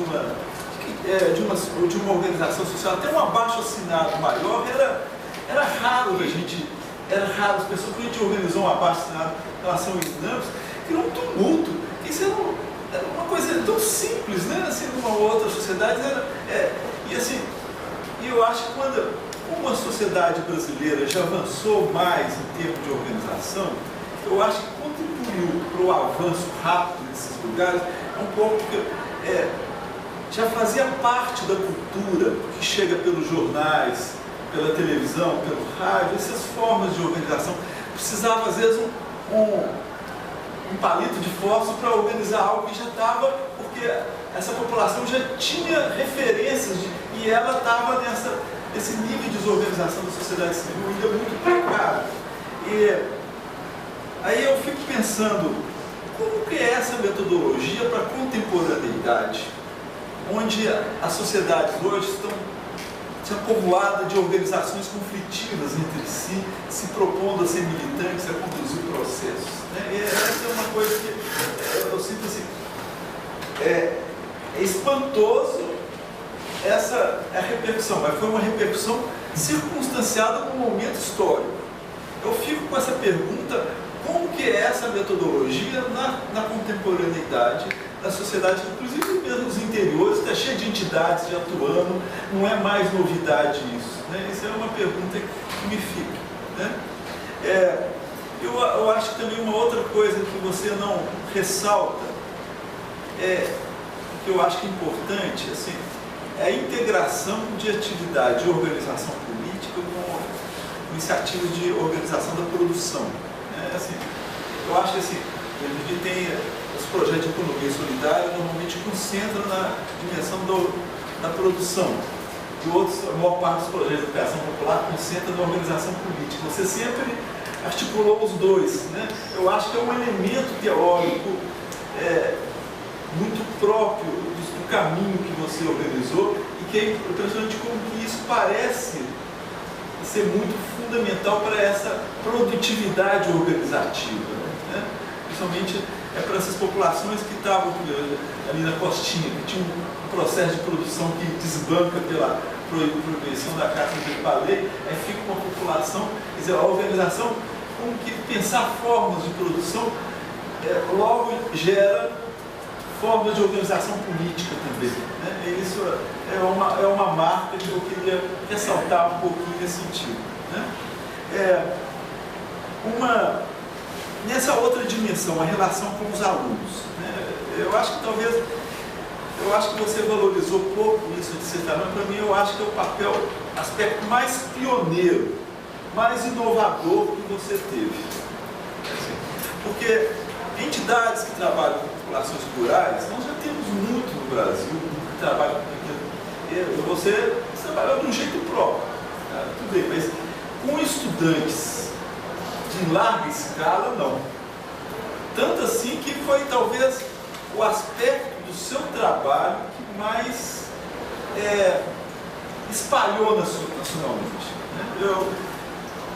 uma organização social, até um abaixo-assinado maior, era raro as pessoas, quando a gente organizou um abaixo-assinado em relação aos exames, criou um tumulto. Isso era uma coisa tão simples, né? Assim, numa outra sociedade, e eu acho que quando uma sociedade brasileira já avançou mais em termos de organização, eu acho que contribuiu para o avanço rápido desses lugares, um pouco que já fazia parte da cultura que chega pelos jornais, pela televisão, pelo rádio, essas formas de organização. Precisava, às vezes, um palito de fósforo para organizar algo que já estava, porque essa população já tinha referências e ela estava nesse nível de desorganização da sociedade civil ainda muito precário. E aí eu fico pensando, como que é essa metodologia para a contemporaneidade, onde as sociedades hoje estão povoadas de organizações conflitivas entre si, se propondo a ser militantes, a conduzir processos, né? E essa é uma coisa que eu sinto assim, é espantoso essa repercussão, mas foi uma repercussão circunstanciada num momento histórico. Eu fico com essa pergunta, como que é essa metodologia na contemporaneidade da sociedade, inclusive mesmo nos interiores, está cheio de entidades já atuando, não é mais novidade isso, né? Isso é uma pergunta que me fica, né? Eu acho que também uma outra coisa que você não ressalta, que eu acho que é importante, assim, é a integração de atividade de organização política com iniciativas de organização da produção, né? Assim, eu acho que assim, a gente tem os projetos de economia solidária normalmente concentram na dimensão da produção. E outros, a maior parte dos projetos de educação popular concentra na organização política. Você sempre articulou os dois, né? Eu acho que é um elemento teórico muito próprio do caminho que você organizou e que é impressionante como que isso parece ser muito fundamental para essa produtividade organizativa, né? Principalmente para essas populações que estavam ali na costinha, que tinham um processo de produção que desbanca pela proibição da Carta de Palais, aí fica uma população, quer dizer, a organização, como que pensar formas de produção, logo gera formas de organização política também, né? E isso é uma marca que eu queria ressaltar um pouquinho nesse sentido, né? Nessa outra dimensão, a relação com os alunos, né? Eu acho que você valorizou pouco isso de certa forma. Para mim, eu acho que é o aspecto mais pioneiro, mais inovador que você teve. Assim, porque entidades que trabalham com populações rurais, nós já temos muito no Brasil, que trabalham com você trabalhou de um jeito próprio, tá? Tudo bem, mas com estudantes de larga escala, não. Tanto assim que foi talvez o aspecto do seu trabalho que mais espalhou nacionalmente, né? Eu,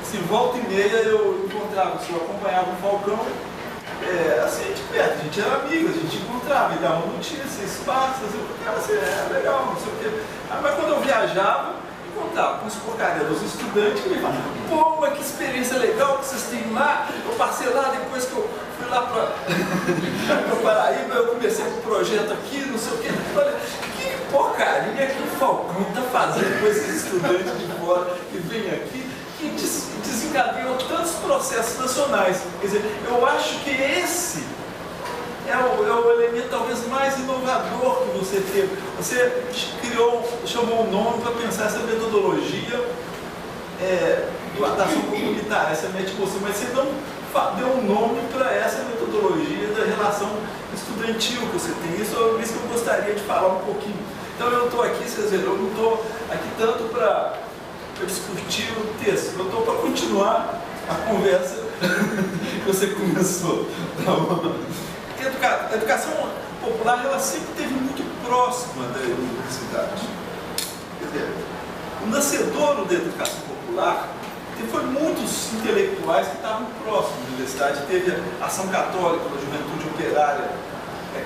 assim, volta e meia eu encontrava, eu acompanhava o Falcão, assim, de perto, a gente era amigo, a gente encontrava e dava notícias, espaços, cara, assim, legal, não sei o quê. Mas quando eu viajava, encontrava com os porcarias dos estudantes que me falavam, pô, mas que experiência legal que vocês têm lá, eu passei lá depois que eu fui lá para Paraíba, eu comecei um projeto aqui, não sei o quê. Olha, que porcaria que o Falcão está fazendo com esses estudantes de fora que vêm aqui. que desencadeou tantos processos nacionais. Quer dizer, eu acho que esse é o elemento talvez mais inovador que você teve. Você chamou um nome para pensar essa metodologia da ação comunitária, essa metodologia, mas você não deu um nome para essa metodologia da relação estudantil que você tem. Isso é isso que eu gostaria de falar um pouquinho. Então eu estou aqui, vocês viram, eu não estou aqui tanto para discutir o texto, eu estou para continuar a conversa que você começou. A educação popular, ela sempre esteve muito próxima da universidade. Quer dizer, o nascedouro da educação popular foi muitos intelectuais que estavam próximos da universidade. Teve a ação católica, da juventude operária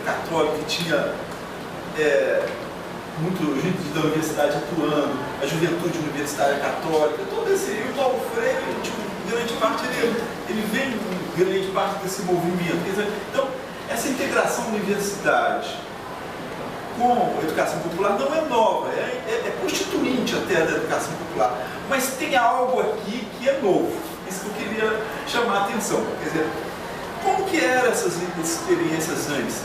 católica, que tinha muito gente da universidade atuando, a juventude universitária católica, todo esse. E o Paulo Freire, grande parte, ele vem em grande parte desse movimento. Quer dizer, então, essa integração universidade com a educação popular não é nova, é constituinte até da educação popular, mas tem algo aqui que é novo, isso que eu queria chamar a atenção. Quer dizer, como que eram essas experiências antes?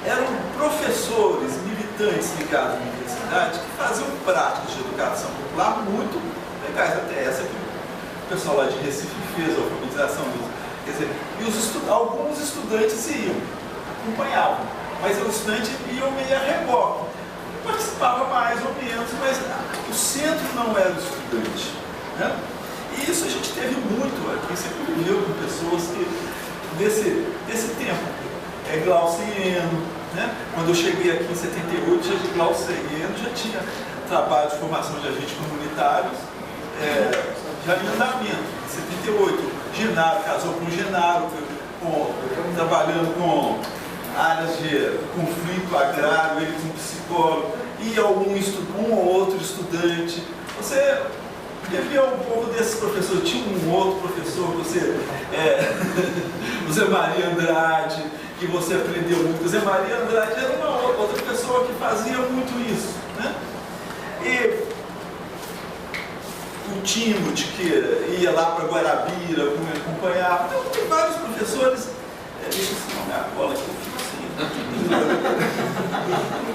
Eram professores, militantes ligados à universidade que faziam práticas de educação popular muito legais, até essa que o pessoal lá de Recife fez, a alfabetização dos. Quer dizer, e alguns estudantes iam, acompanhavam, mas os estudantes iam meio a reboque, participava mais ou menos, mas o centro não era o estudante, né? E isso a gente teve muito aqui, sempre viveu com pessoas que desse tempo. Glauciano, né? Quando eu cheguei aqui em 78, Glauciano já tinha trabalho de formação de agentes comunitários, já em andamento. Em 78, Genaro casou com Genaro, trabalhando com áreas de conflito agrário, ele como psicólogo, e um ou outro estudante. Você devia um pouco desses professores. Tinha um outro professor, José Maria Andrade, que você aprendeu muito. José Maria Andrade era uma outra pessoa que fazia muito isso, né? E o Timothy, que ia lá para Guarabira, acompanhava. Então, tem vários professores. Deixa eu ensinar minha cola que eu fico assim.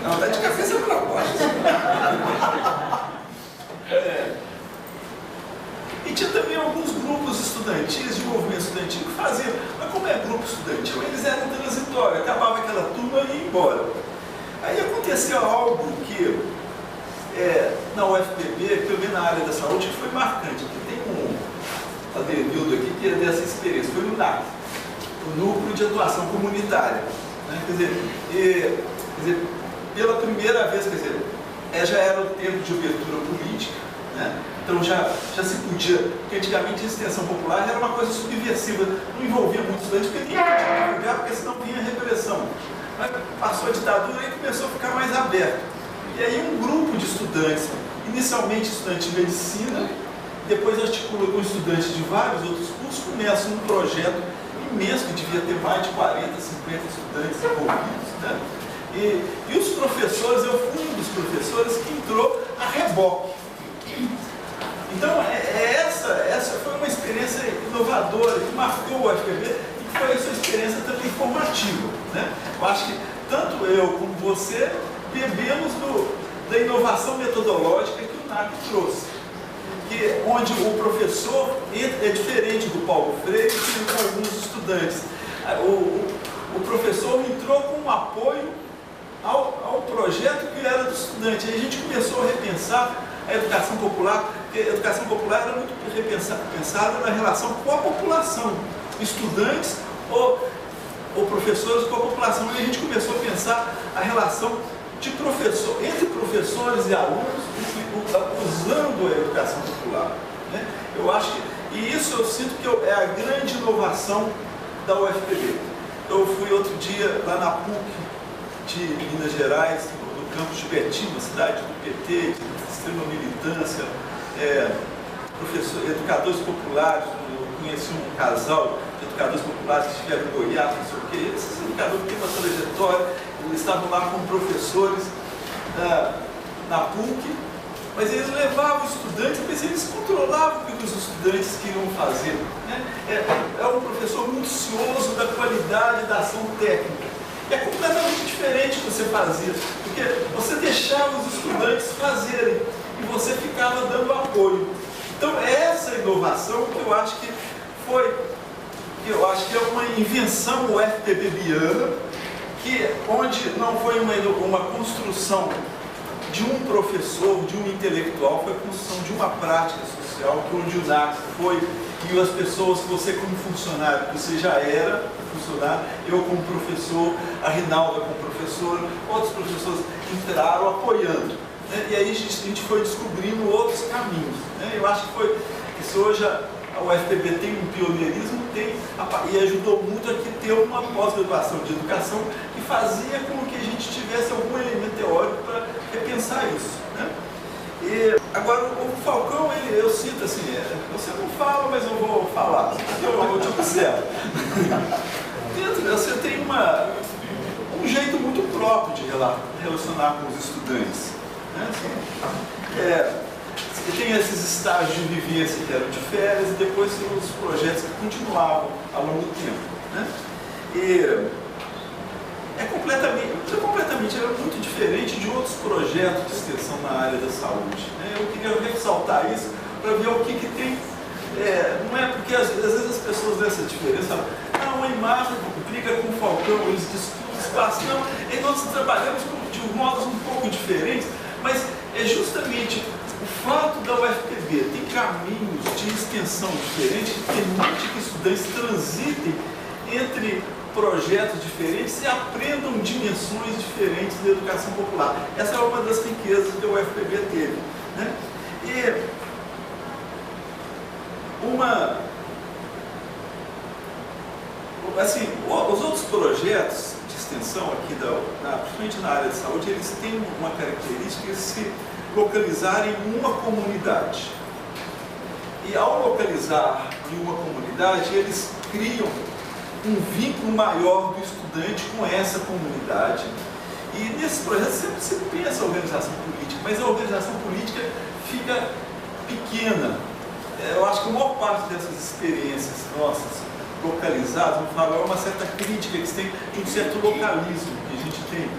Não, está de cabeça para baixo. E tinha também alguns grupos estudantis, de movimento estudantil, que faziam. Mas como é grupo estudantil, eles eram transitórios, acabava aquela turma e ia embora. Aí aconteceu algo que, na UFPB, que eu vi na área da saúde, que foi marcante. Porque tem um Adenildo aqui que é dessa experiência, foi no NAC, o Núcleo de Atuação Comunitária. Né? Quer dizer, pela primeira vez, já era o tempo de abertura política, né? Então já se podia, porque antigamente a extensão popular era uma coisa subversiva, não envolvia muitos estudantes, porque ninguém podia divulgar, porque senão vinha repressão. Mas passou a ditadura e começou a ficar mais aberto. E aí um grupo de estudantes, inicialmente estudantes de medicina, depois articula com estudantes de vários outros cursos, começa um projeto imenso, que devia ter mais de 40, 50 estudantes envolvidos, né? E os professores, eu fui um dos professores que entrou a reboque. Então, essa foi uma experiência inovadora, que marcou o UFPB e que foi a sua experiência também formativa, né? Eu acho que tanto eu como você bebemos da inovação metodológica que o NAC trouxe, onde o professor é diferente do Paulo Freire, que com alguns estudantes. O professor entrou com um apoio ao projeto que era do estudante. Aí a gente começou a repensar a educação popular, porque a educação popular era muito pensada na relação com a população, estudantes ou professores com a população. E a gente começou a pensar a relação entre professores e alunos, usando a educação popular, né? Eu acho que, e isso eu sinto que é a grande inovação da UFPB. Eu fui outro dia lá na PUC de Minas Gerais, no campus de Betim, uma cidade do PT, de extrema militância, educadores populares. Eu conheci um casal de educadores populares que estiveram em Goiás, não sei o quê. Esses educadores têm uma trajetória, eles estavam lá com professores na PUC, mas eles levavam os estudantes, mas eles controlavam o que os estudantes queriam fazer. Né? É um professor muito cioso da qualidade da ação técnica. É completamente diferente do que você fazia, porque você deixava os estudantes fazerem e você ficava dando apoio. Então, essa inovação que eu acho que é uma invenção UFPBiana, onde não foi uma construção de um professor, de um intelectual, foi a construção de uma prática social, onde o NACS foi, e as pessoas, você como funcionário, você já era funcionário, eu como professor, a Rinalda como professora, outros professores entraram apoiando. Né? E aí a gente foi descobrindo outros caminhos. Né? Eu acho que isso hoje a UFPB tem um pioneirismo, e ajudou muito a ter uma pós-graduação de educação que fazia com que a gente tivesse algum elemento teórico para repensar isso. Né? E agora o Falcão, eu sinto assim, você não fala, mas eu vou falar, eu te observo. Você tem um jeito muito próprio de relacionar com os estudantes. Né? Você tem esses estágios de vivência que eram de férias e depois tem os projetos que continuavam ao longo do tempo. Né? E era muito diferente de outros projetos de extensão na área da saúde. Né? Eu queria ressaltar isso para ver o que tem. Não é porque às vezes as pessoas dessa diferença falam, não, a imagem briga com o Falcão, eles discutem espaço. Não, e nós trabalhamos de modos um pouco diferentes, mas é justamente o fato da UFPB ter caminhos de extensão diferentes que permite que estudantes transitem entre projetos diferentes e aprendam dimensões diferentes da educação popular. Essa é uma das riquezas que a UFPB teve. Né? E os outros projetos de extensão aqui, principalmente na área de saúde, eles têm uma característica de se localizar em uma comunidade. E ao localizar em uma comunidade, eles criam um vínculo maior do estudante com essa comunidade. E nesse projeto sempre se pensa a organização política, mas a organização política fica pequena. Eu acho que a maior parte dessas experiências nossas localizadas, vamos falar, é uma certa crítica que tem de um certo localismo que a gente tem.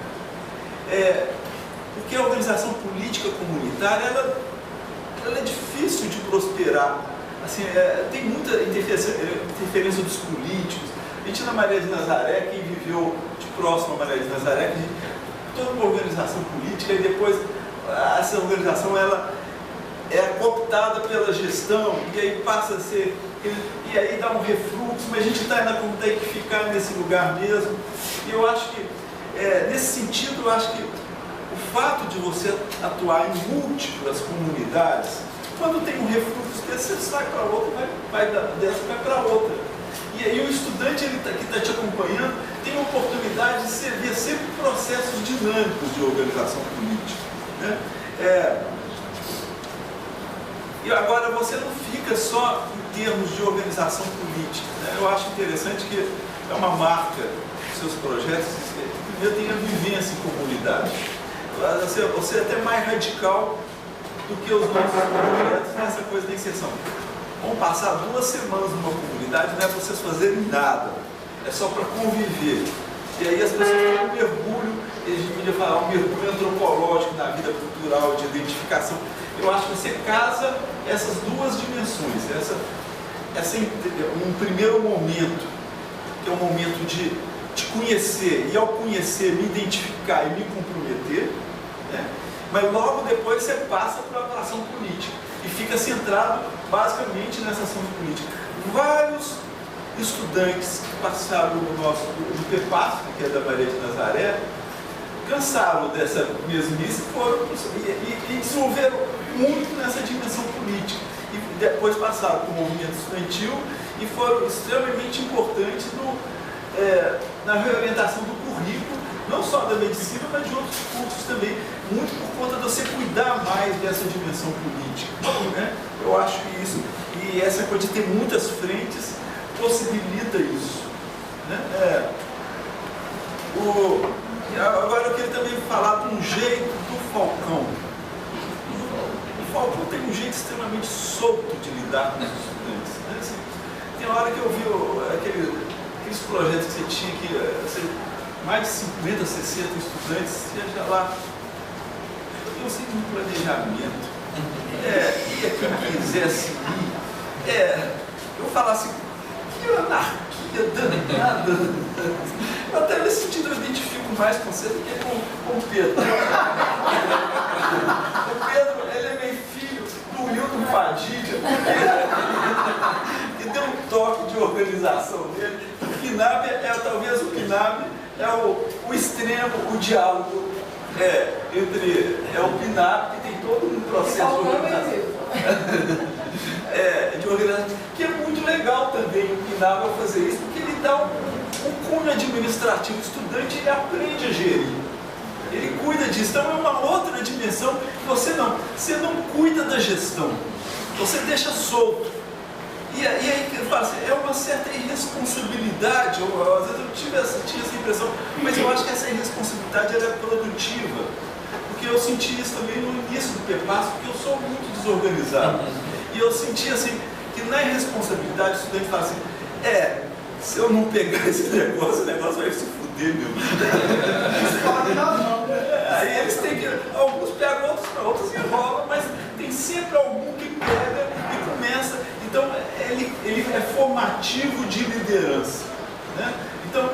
Porque a organização política comunitária, ela é difícil de prosperar. Assim, tem muita interferência dos políticos. A gente na Maria de Nazaré, quem viveu de próximo a Maria de Nazaré, toda uma organização política, e depois essa organização ela é cooptada pela gestão, e aí passa a ser, e aí dá um refluxo, mas a gente tem que ficar nesse lugar mesmo. E eu acho que, nesse sentido, eu acho que o fato de você atuar em múltiplas comunidades, quando tem um refluxo desse, você sai para outra, vai dessa, vai para outra. E aí o estudante que está te acompanhando tem a oportunidade de ver sempre processos dinâmicos de organização política. Né? E agora você não fica só em termos de organização política. Né? Eu acho interessante que é uma marca dos seus projetos, primeiro tem a vivência em comunidade. Você é até mais radical do que os nossos projetos nessa coisa da inserção. Vão passar 2 semanas numa comunidade, não é para vocês fazerem nada, é só para conviver. E aí as pessoas têm um mergulho, a gente podia falar, um mergulho antropológico na vida cultural, de identificação. Eu acho que você casa essas 2 dimensões, um primeiro momento, que é um momento de conhecer, e ao conhecer, me identificar e me comprometer, né? Mas logo depois você passa para a ação política e fica centrado basicamente nessa ação política. Vários estudantes que passaram do PEPASP, que é da Maria de Nazaré, cansaram dessa mesmice e desenvolveram muito nessa dimensão política. E depois passaram para o movimento estudantil e foram extremamente importantes na reorientação do currículo, não só da medicina, mas de outros cursos também, muito por conta de você cuidar mais dessa dimensão política. Né? Eu acho que isso, e essa coisa de ter muitas frentes, possibilita isso. Né? Agora eu queria também falar de um jeito do Falcão. extremamente solto de lidar com os estudantes. Né? Assim, tem hora que eu vi aqueles projetos que você tinha que mais de 50, 60 estudantes, seja lá, eu sei um planejamento, ia quem quisesse ir, eu falasse, que anarquia danada. Até nesse sentido eu identifico mais com você do que com o Pedro. O Pedro, ele é meio filho do Wilton Padilha, que deu um toque de organização dele. O PNAB talvez o PNAB o extremo, o diálogo entre o PNAB, que tem todo um processo de organização. De organização, que é muito legal também o PNAB ao fazer isso, porque ele dá um cunho administrativo. O estudante, ele aprende a gerir, ele cuida disso. Então é uma outra dimensão que você não cuida da gestão, você deixa solto. E aí eu falo assim, é uma certa irresponsabilidade, às vezes eu tinha essa impressão, mas eu acho que essa irresponsabilidade ela é produtiva, porque eu senti isso também no início do PEPAS, porque eu sou muito desorganizado. E eu senti assim, que na irresponsabilidade o estudante fala assim, se eu não pegar esse negócio, o negócio vai se fuder, meu. Aí eles têm que, alguns pegam, outros enrolam, mas tem sempre algum que pega e começa. Então ele é formativo de liderança, né? Então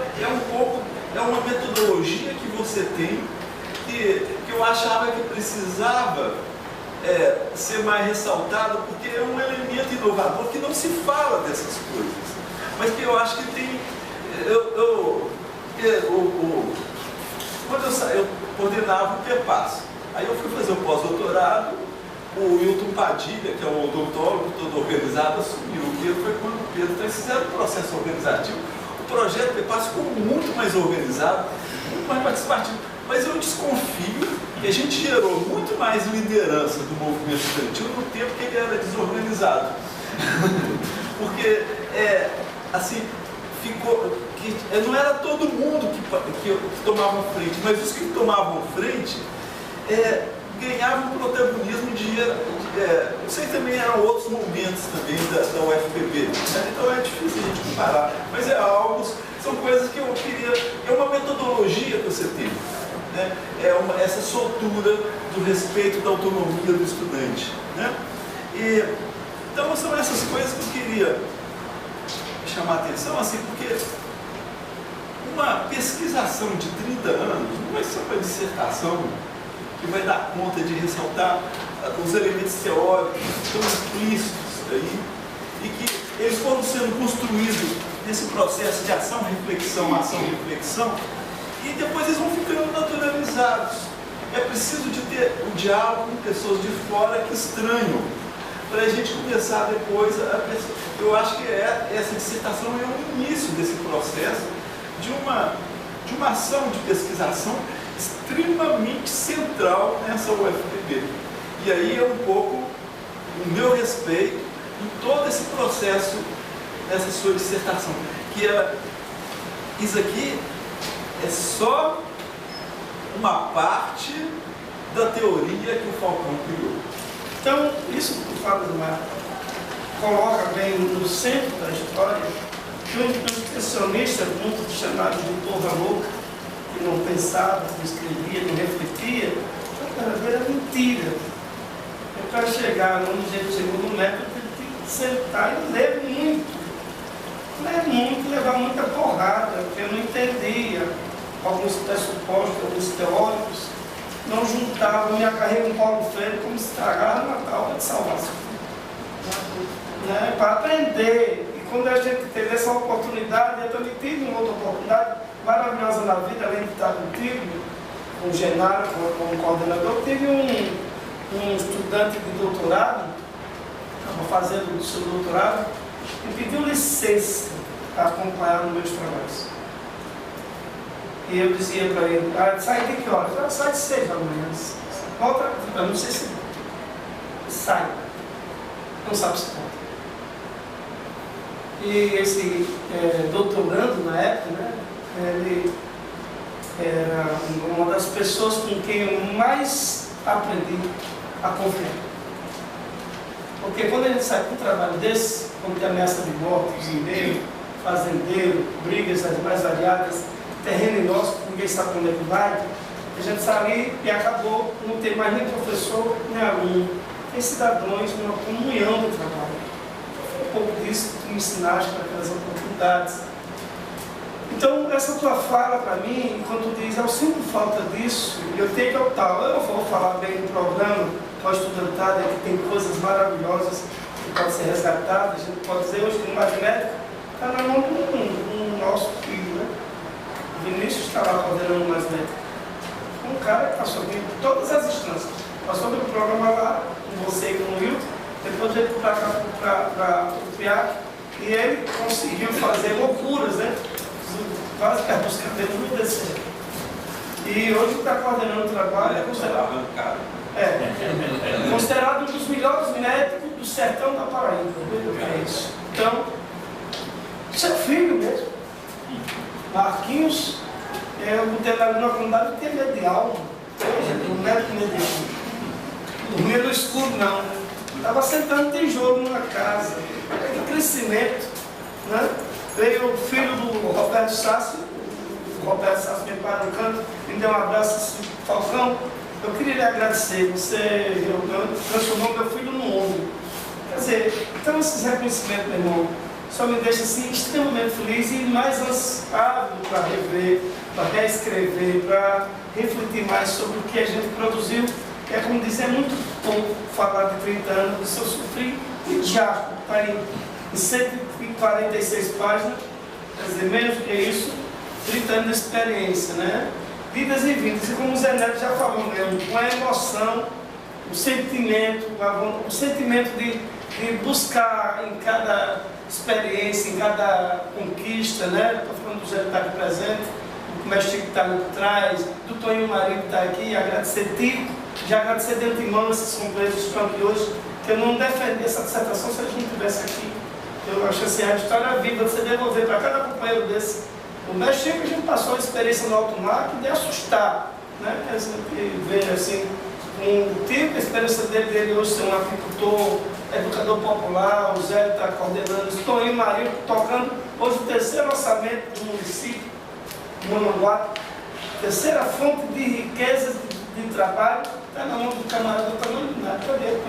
é uma metodologia que você tem que eu achava que precisava ser mais ressaltado, porque é um elemento inovador que não se fala dessas coisas, mas que eu acho que tem. Quando eu coordenava o PEPAS, aí eu fui fazer o pós-doutorado, o Wilton Padilha, que é um odontólogo todo organizado, assumiu. E foi quando o Pedro, então eles fizeram o processo organizativo. O projeto PEPAS ficou muito mais organizado, muito mais participativo. Mas eu desconfio que a gente gerou muito mais liderança do movimento estudantil no tempo que ele era desorganizado. Porque, assim, ficou que não era todo mundo que tomava frente, mas os que tomavam frente ganhavam protagonismo eu sei que também eram outros momentos também da UFPB, né? Então é difícil a gente comparar, mas são coisas que eu queria, é uma metodologia que você tem, né? Essa soltura do respeito da autonomia do estudante, né? Então são essas coisas que eu queria chamar a atenção, assim, porque uma pesquisação de 30 anos não vai ser uma dissertação que vai dar conta de ressaltar os elementos teóricos que estão implícitos aí e que eles foram sendo construídos nesse processo de ação-reflexão e depois eles vão ficando naturalizados. É preciso de ter o diálogo com pessoas de fora que estranham, para a gente começar depois eu acho que essa dissertação é o início desse processo de uma ação de pesquisação extremamente central nessa UFPB. E aí é um pouco o meu respeito em todo esse processo, nessa sua dissertação, que isso aqui é só uma parte da teoria que o Falcão criou. Então, isso que o Fábio coloca bem no centro da história, que um expressionista, muito chamado de Porra Louca, que não pensava, não escrevia, não refletia, é uma verdadeira mentira. Para chegar onde a gente chegou no método, ele tem que sentar e ler muito. Ler muito, levar muita porrada, porque eu não entendia alguns pressupostos, alguns teóricos, não juntavam minha carreira com Paulo Freire como estragar uma calma de salvação. Né? Para aprender. E quando a gente teve essa oportunidade, eu também tive uma outra oportunidade maravilhosa na vida, além de estar contigo, com o Genaro, como coordenador, tive um estudante de doutorado, estava fazendo o seu doutorado, e pediu licença para acompanhar nos meus trabalhos. E eu dizia para ele, sai de que horas? Sai de 6 da manhã. Volta, eu não sei se sai. Não sabe se volta. E esse doutorando na época, né, ele era uma das pessoas com quem eu mais aprendi a confiar. Porque quando a gente sai com um trabalho desse, quando tem ameaça de morte, mineiro, fazendeiro, brigas as mais variadas, terreno nosso, ninguém sabe onde é que vai, a gente sai ali e acabou, não tem mais nem professor, nem aluno. Tem cidadãos, uma comunhão do trabalho. Foi um pouco disso que tu me ensinaste naquelas oportunidades. Então, essa tua fala para mim, quando tu diz, eu sinto falta disso, eu tenho que optar. Eu vou falar bem do programa, com a estudantada, que tem coisas maravilhosas que podem ser resgatadas. A gente pode dizer hoje que o mais médico está na mão do nosso filho, né? O Vinícius está lá coordenando o mais médico. Um cara que passou aqui por todas as instâncias. Passou pelo programa lá, com você e com o Wilton, depois veio para cá, para o PIAC, e ele conseguiu fazer loucuras, né? Quase que a busca dele não deu certo. E hoje está coordenando o trabalho, é considerado, considerado um dos melhores médicos do sertão da Paraíba. É isso. Então, seu filho mesmo, Marquinhos, eu botei ali na comunidade que tem medo de alma. O médico mediano. Dormia no escuro, não. Estava sentando tijolo numa casa. Um crescimento, né? Veio o filho do Roberto Sassi, o Roberto Sassi me parou no canto, me deu um abraço assim, Falcão, eu queria lhe agradecer, você transformou meu filho num homem. Quer dizer, então esses reconhecimentos, meu irmão, só me deixa assim extremamente feliz e mais ansiado para rever, para reescrever, para refletir mais sobre o que a gente produziu. É como dizer, é muito pouco falar de 30 anos, do seu sofrer e já está aí em 146 páginas, quer dizer, menos que isso, 30 anos de experiência, né? Vidas e vindas, e como o Zé Neto já falou mesmo, com a emoção, o sentimento de buscar em cada experiência, em cada conquista, né? Estou falando do Zé que está aqui presente, do mestre que está ali por trás, do Toninho Marido que está aqui, agradecer Tico, já agradecer de antemão esses companheiros que estão aqui hoje, que eu não defendia essa dissertação se a gente não estivesse aqui. Eu acho assim, a história viva, você devolver para cada companheiro desse. O mestre que a gente passou a experiência no alto mar que de assustar, né? Ver assim, um tipo, a experiência dele hoje ser um apicultor, educador popular, o Zé está coordenando, estou em Marinho tocando hoje o terceiro orçamento do município, Monanguá, terceira fonte de riqueza de trabalho, está na mão do camarada do tamanho do nada, cadê ele?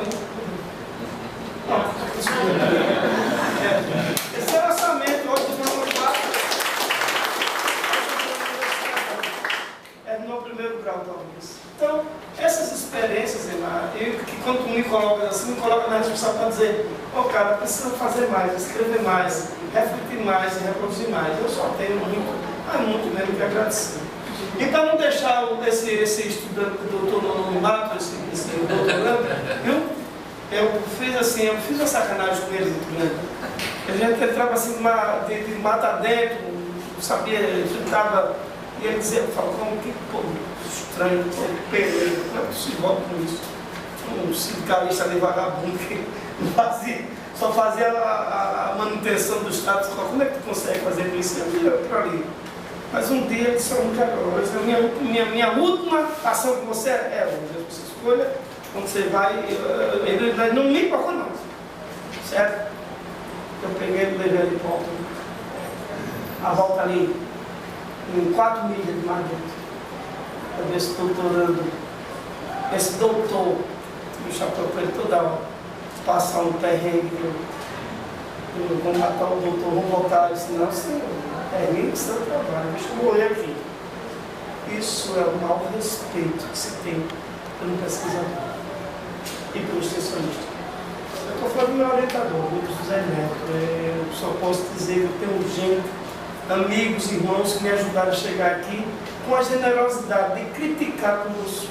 Esse é o orçamento hoje do Monanguá. É no meu primeiro grau, talvez. Então, essas experiências, Emar, que quando tu me coloca assim, me coloca na responsabilidade para dizer, cara, precisa fazer mais, escrever mais, refletir mais e reproduzir mais. Eu só tenho muito mesmo que agradecer. E para não deixar esse estudante doutor no anonimato, esse doutorando, eu fiz uma sacanagem com ele muito grande. A gente entrava assim de mata dentro, não sabia, enfrentava, e ele dizia, Falcão, que povo estranho, peleiro, não se volta com isso. Um sindicalista ali vagabundo que só fazia a manutenção do status quo. Como é que tu consegue fazer isso? Eu por ali. Mas um dia ele disse, minha última ação com você é hoje. Você escolha, quando você vai, ele não me empurrou não. Certo? Eu peguei e levei ele de volta. A volta ali, em 4 milhas de mar dentro. Para ver esse doutorando, esse doutor, o chapéu para ele toda hora, passar um perrengue. Vamos matar o doutor, vamos voltar, senão senhor, é mim que seu trabalho, deixa eu morrer aqui. Isso é o maior respeito que se tem pelo pesquisador e pelo extensionista. Eu estou falando do meu orientador, do José Neto. Eu só posso dizer que eu tenho gente, amigos, irmãos que me ajudaram a chegar aqui com a generosidade de criticar como eu sou.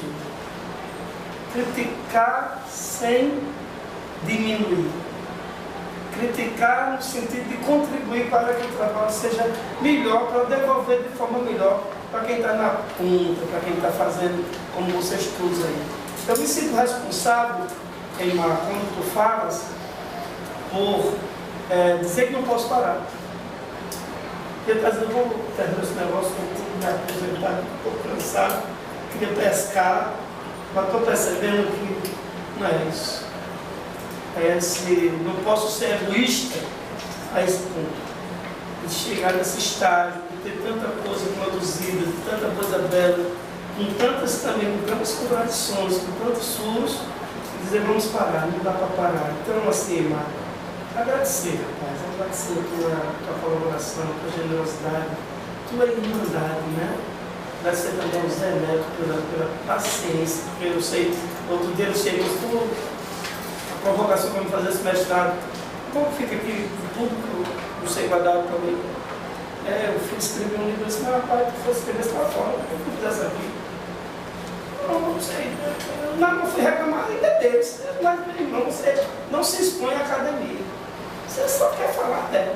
Criticar sem diminuir. Criticar no sentido de contribuir para que o trabalho seja melhor, para devolver de forma melhor para quem está na ponta, para quem está fazendo como vocês todos aí. Eu me sinto responsável, Eimar, quando tu falas, por dizer que não posso parar. Porque às vezes eu vou terminar esse negócio, eu me aposentar, estou cansado, queria pescar, mas estou percebendo que não é isso. não posso ser egoísta a esse ponto, de chegar nesse estágio, de ter tanta coisa produzida, de tanta coisa bela, com tantas contradições, com tantos surtos, e dizer, vamos parar, não dá para parar. Então, assim, Marco, agradecer, rapaz, agradecer a tua colaboração, a tua generosidade, tua irmandade, né? Agradecer também ao Zé Neto pela paciência, porque eu sei, outro dia eu cheguei com a provocação para me fazer esse mestrado. Como fica aqui, tudo que eu não sei guardar para mim? Eu fui escrever um livro e disse, mas rapaz, tu fosse escrever isso para fora, eu fui fizesse aqui. Não sei, não fui reclamar ainda deles, mas meu irmão, você não se expõe à academia. Você só quer falar dela.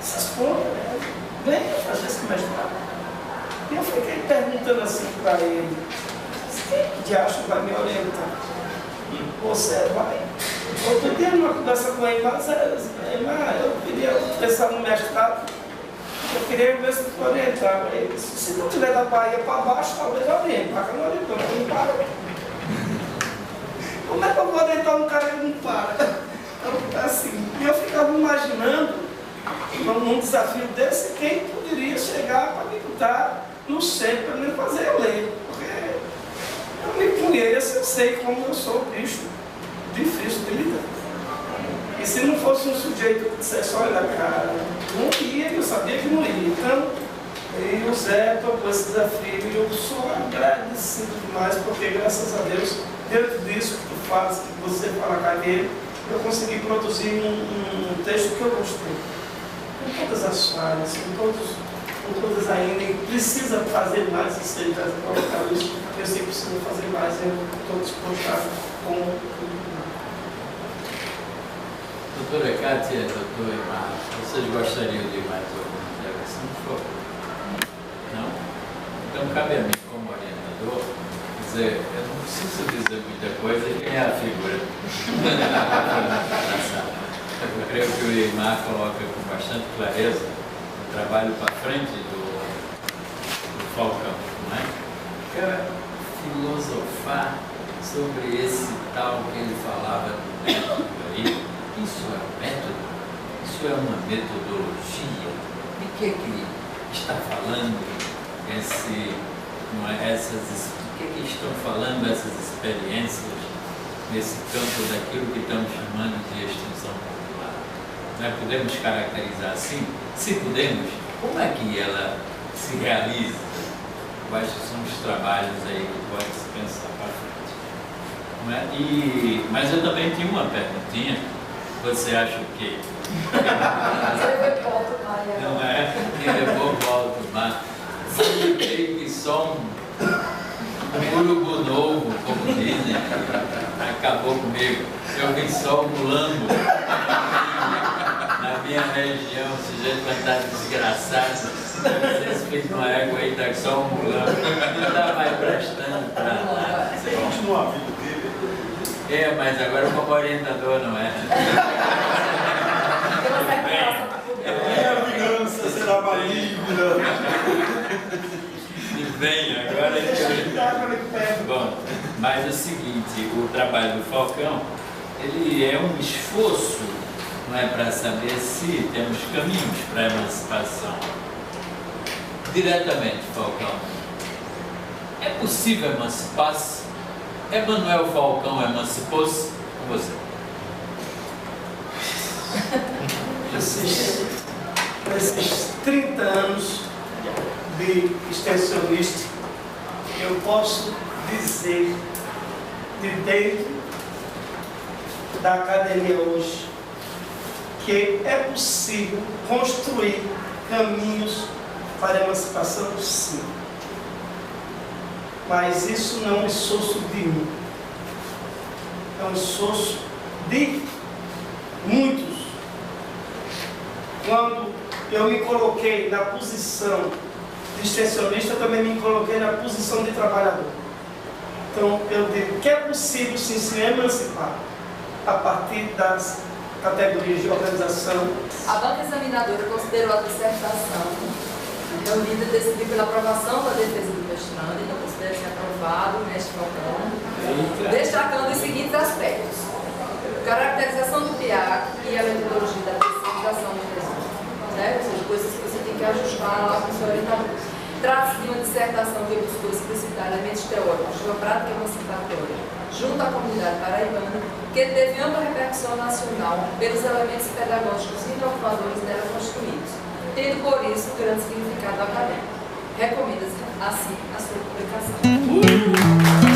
Se expõe, né? Venha fazer esse mestrado. E eu fiquei perguntando assim para ele, quem de acho vai me orientar? Você vai? Outro dia, numa conversa com ele, mas eu queria pensar no mestrado, eu queria ver se tu orientava ele. Se não tiver da Bahia para baixo, talvez eu oriente, para cá não orientou, não para. Como é que eu vou orientar um cara que não para? Então, assim, eu ficava imaginando, num desafio desse, quem poderia chegar para me botar no centro, para me fazer eu ler. Porque eu me conheço, eu sei como eu sou bicho difícil de lidar. E se não fosse um sujeito que dissesse, olha cara, não ia, eu sabia que não ia. Então, o Zé topou esse desafio e eu sou agradecido demais, porque graças a Deus, dentro disso que tu faz, que você fala com ele, eu consegui produzir um texto que eu gostei. Com todas as falhas, com todas ainda, e precisa fazer mais isso aí, eu sei que precisa fazer mais, eu estou disposto com. Doutora Kátia, doutor Marcos, vocês gostariam de mais alguma intervenção, por favor? Não? Então, cabe a mim, como orientador, dizer, eu não preciso dizer muita coisa, quem é a figura? Eu creio que o Eimar coloca com bastante clareza o trabalho para frente do Falcão, não é? Quero filosofar sobre esse tal que ele falava do método aí. Isso é um método? Isso é uma metodologia? De que está falando o que estão falando essas experiências nesse campo daquilo que estamos chamando de extinção popular? Nós podemos caracterizar assim? Se podemos, como é que ela se realiza? Quais são os trabalhos aí que pode se pensar para frente? Não é? Mas eu também tinha uma perguntinha. Você acha o quê? Não é? Levou volta, mas eu creio que só um urubu novo, como dizem, acabou comigo. Eu vi só um mulambo na minha região, o sujeito vai estar desgraçado. Vocês fez uma égua aí, tá só um mulambo. Não está mais prestando para nada. Você continua a vida dele? Mas agora como orientador, não é? Minha vingança será maligna. E vem, agora ele... Bom, mas é o seguinte, o trabalho do Falcão, ele é um esforço, não é, para saber se temos caminhos para a emancipação. Diretamente, Falcão, é possível emancipar-se? Emanuel Falcão emancipou-se com você? Nesses 30 anos de extensionista, eu posso dizer, de dentro da academia hoje, que é possível construir caminhos para a emancipação, sim. Mas isso não é um esforço de um, é um esforço de muitos. Quando eu me coloquei na posição de extensionista, eu também me coloquei na posição de trabalhador. Então eu digo que é possível sim se emancipar a partir das categorias de organização. A banca examinadora considerou a dissertação reunida decidiu pela aprovação da defesa do mestrando, então considera-se aprovado o mestre Falcão, destacando os seguintes aspectos: caracterização aquela metodologia da terceirização do texto, né? Ou seja, coisas que você tem que ajustar lá com o seu orientador. Trata-se de uma dissertação que buscou explicitar elementos teóricos de uma prática emancipatória junto à comunidade paraibana, que teve ampla repercussão nacional pelos elementos pedagógicos inovadores dela construídos, tendo por isso grande significado acadêmico. Recomenda-se assim a sua publicação.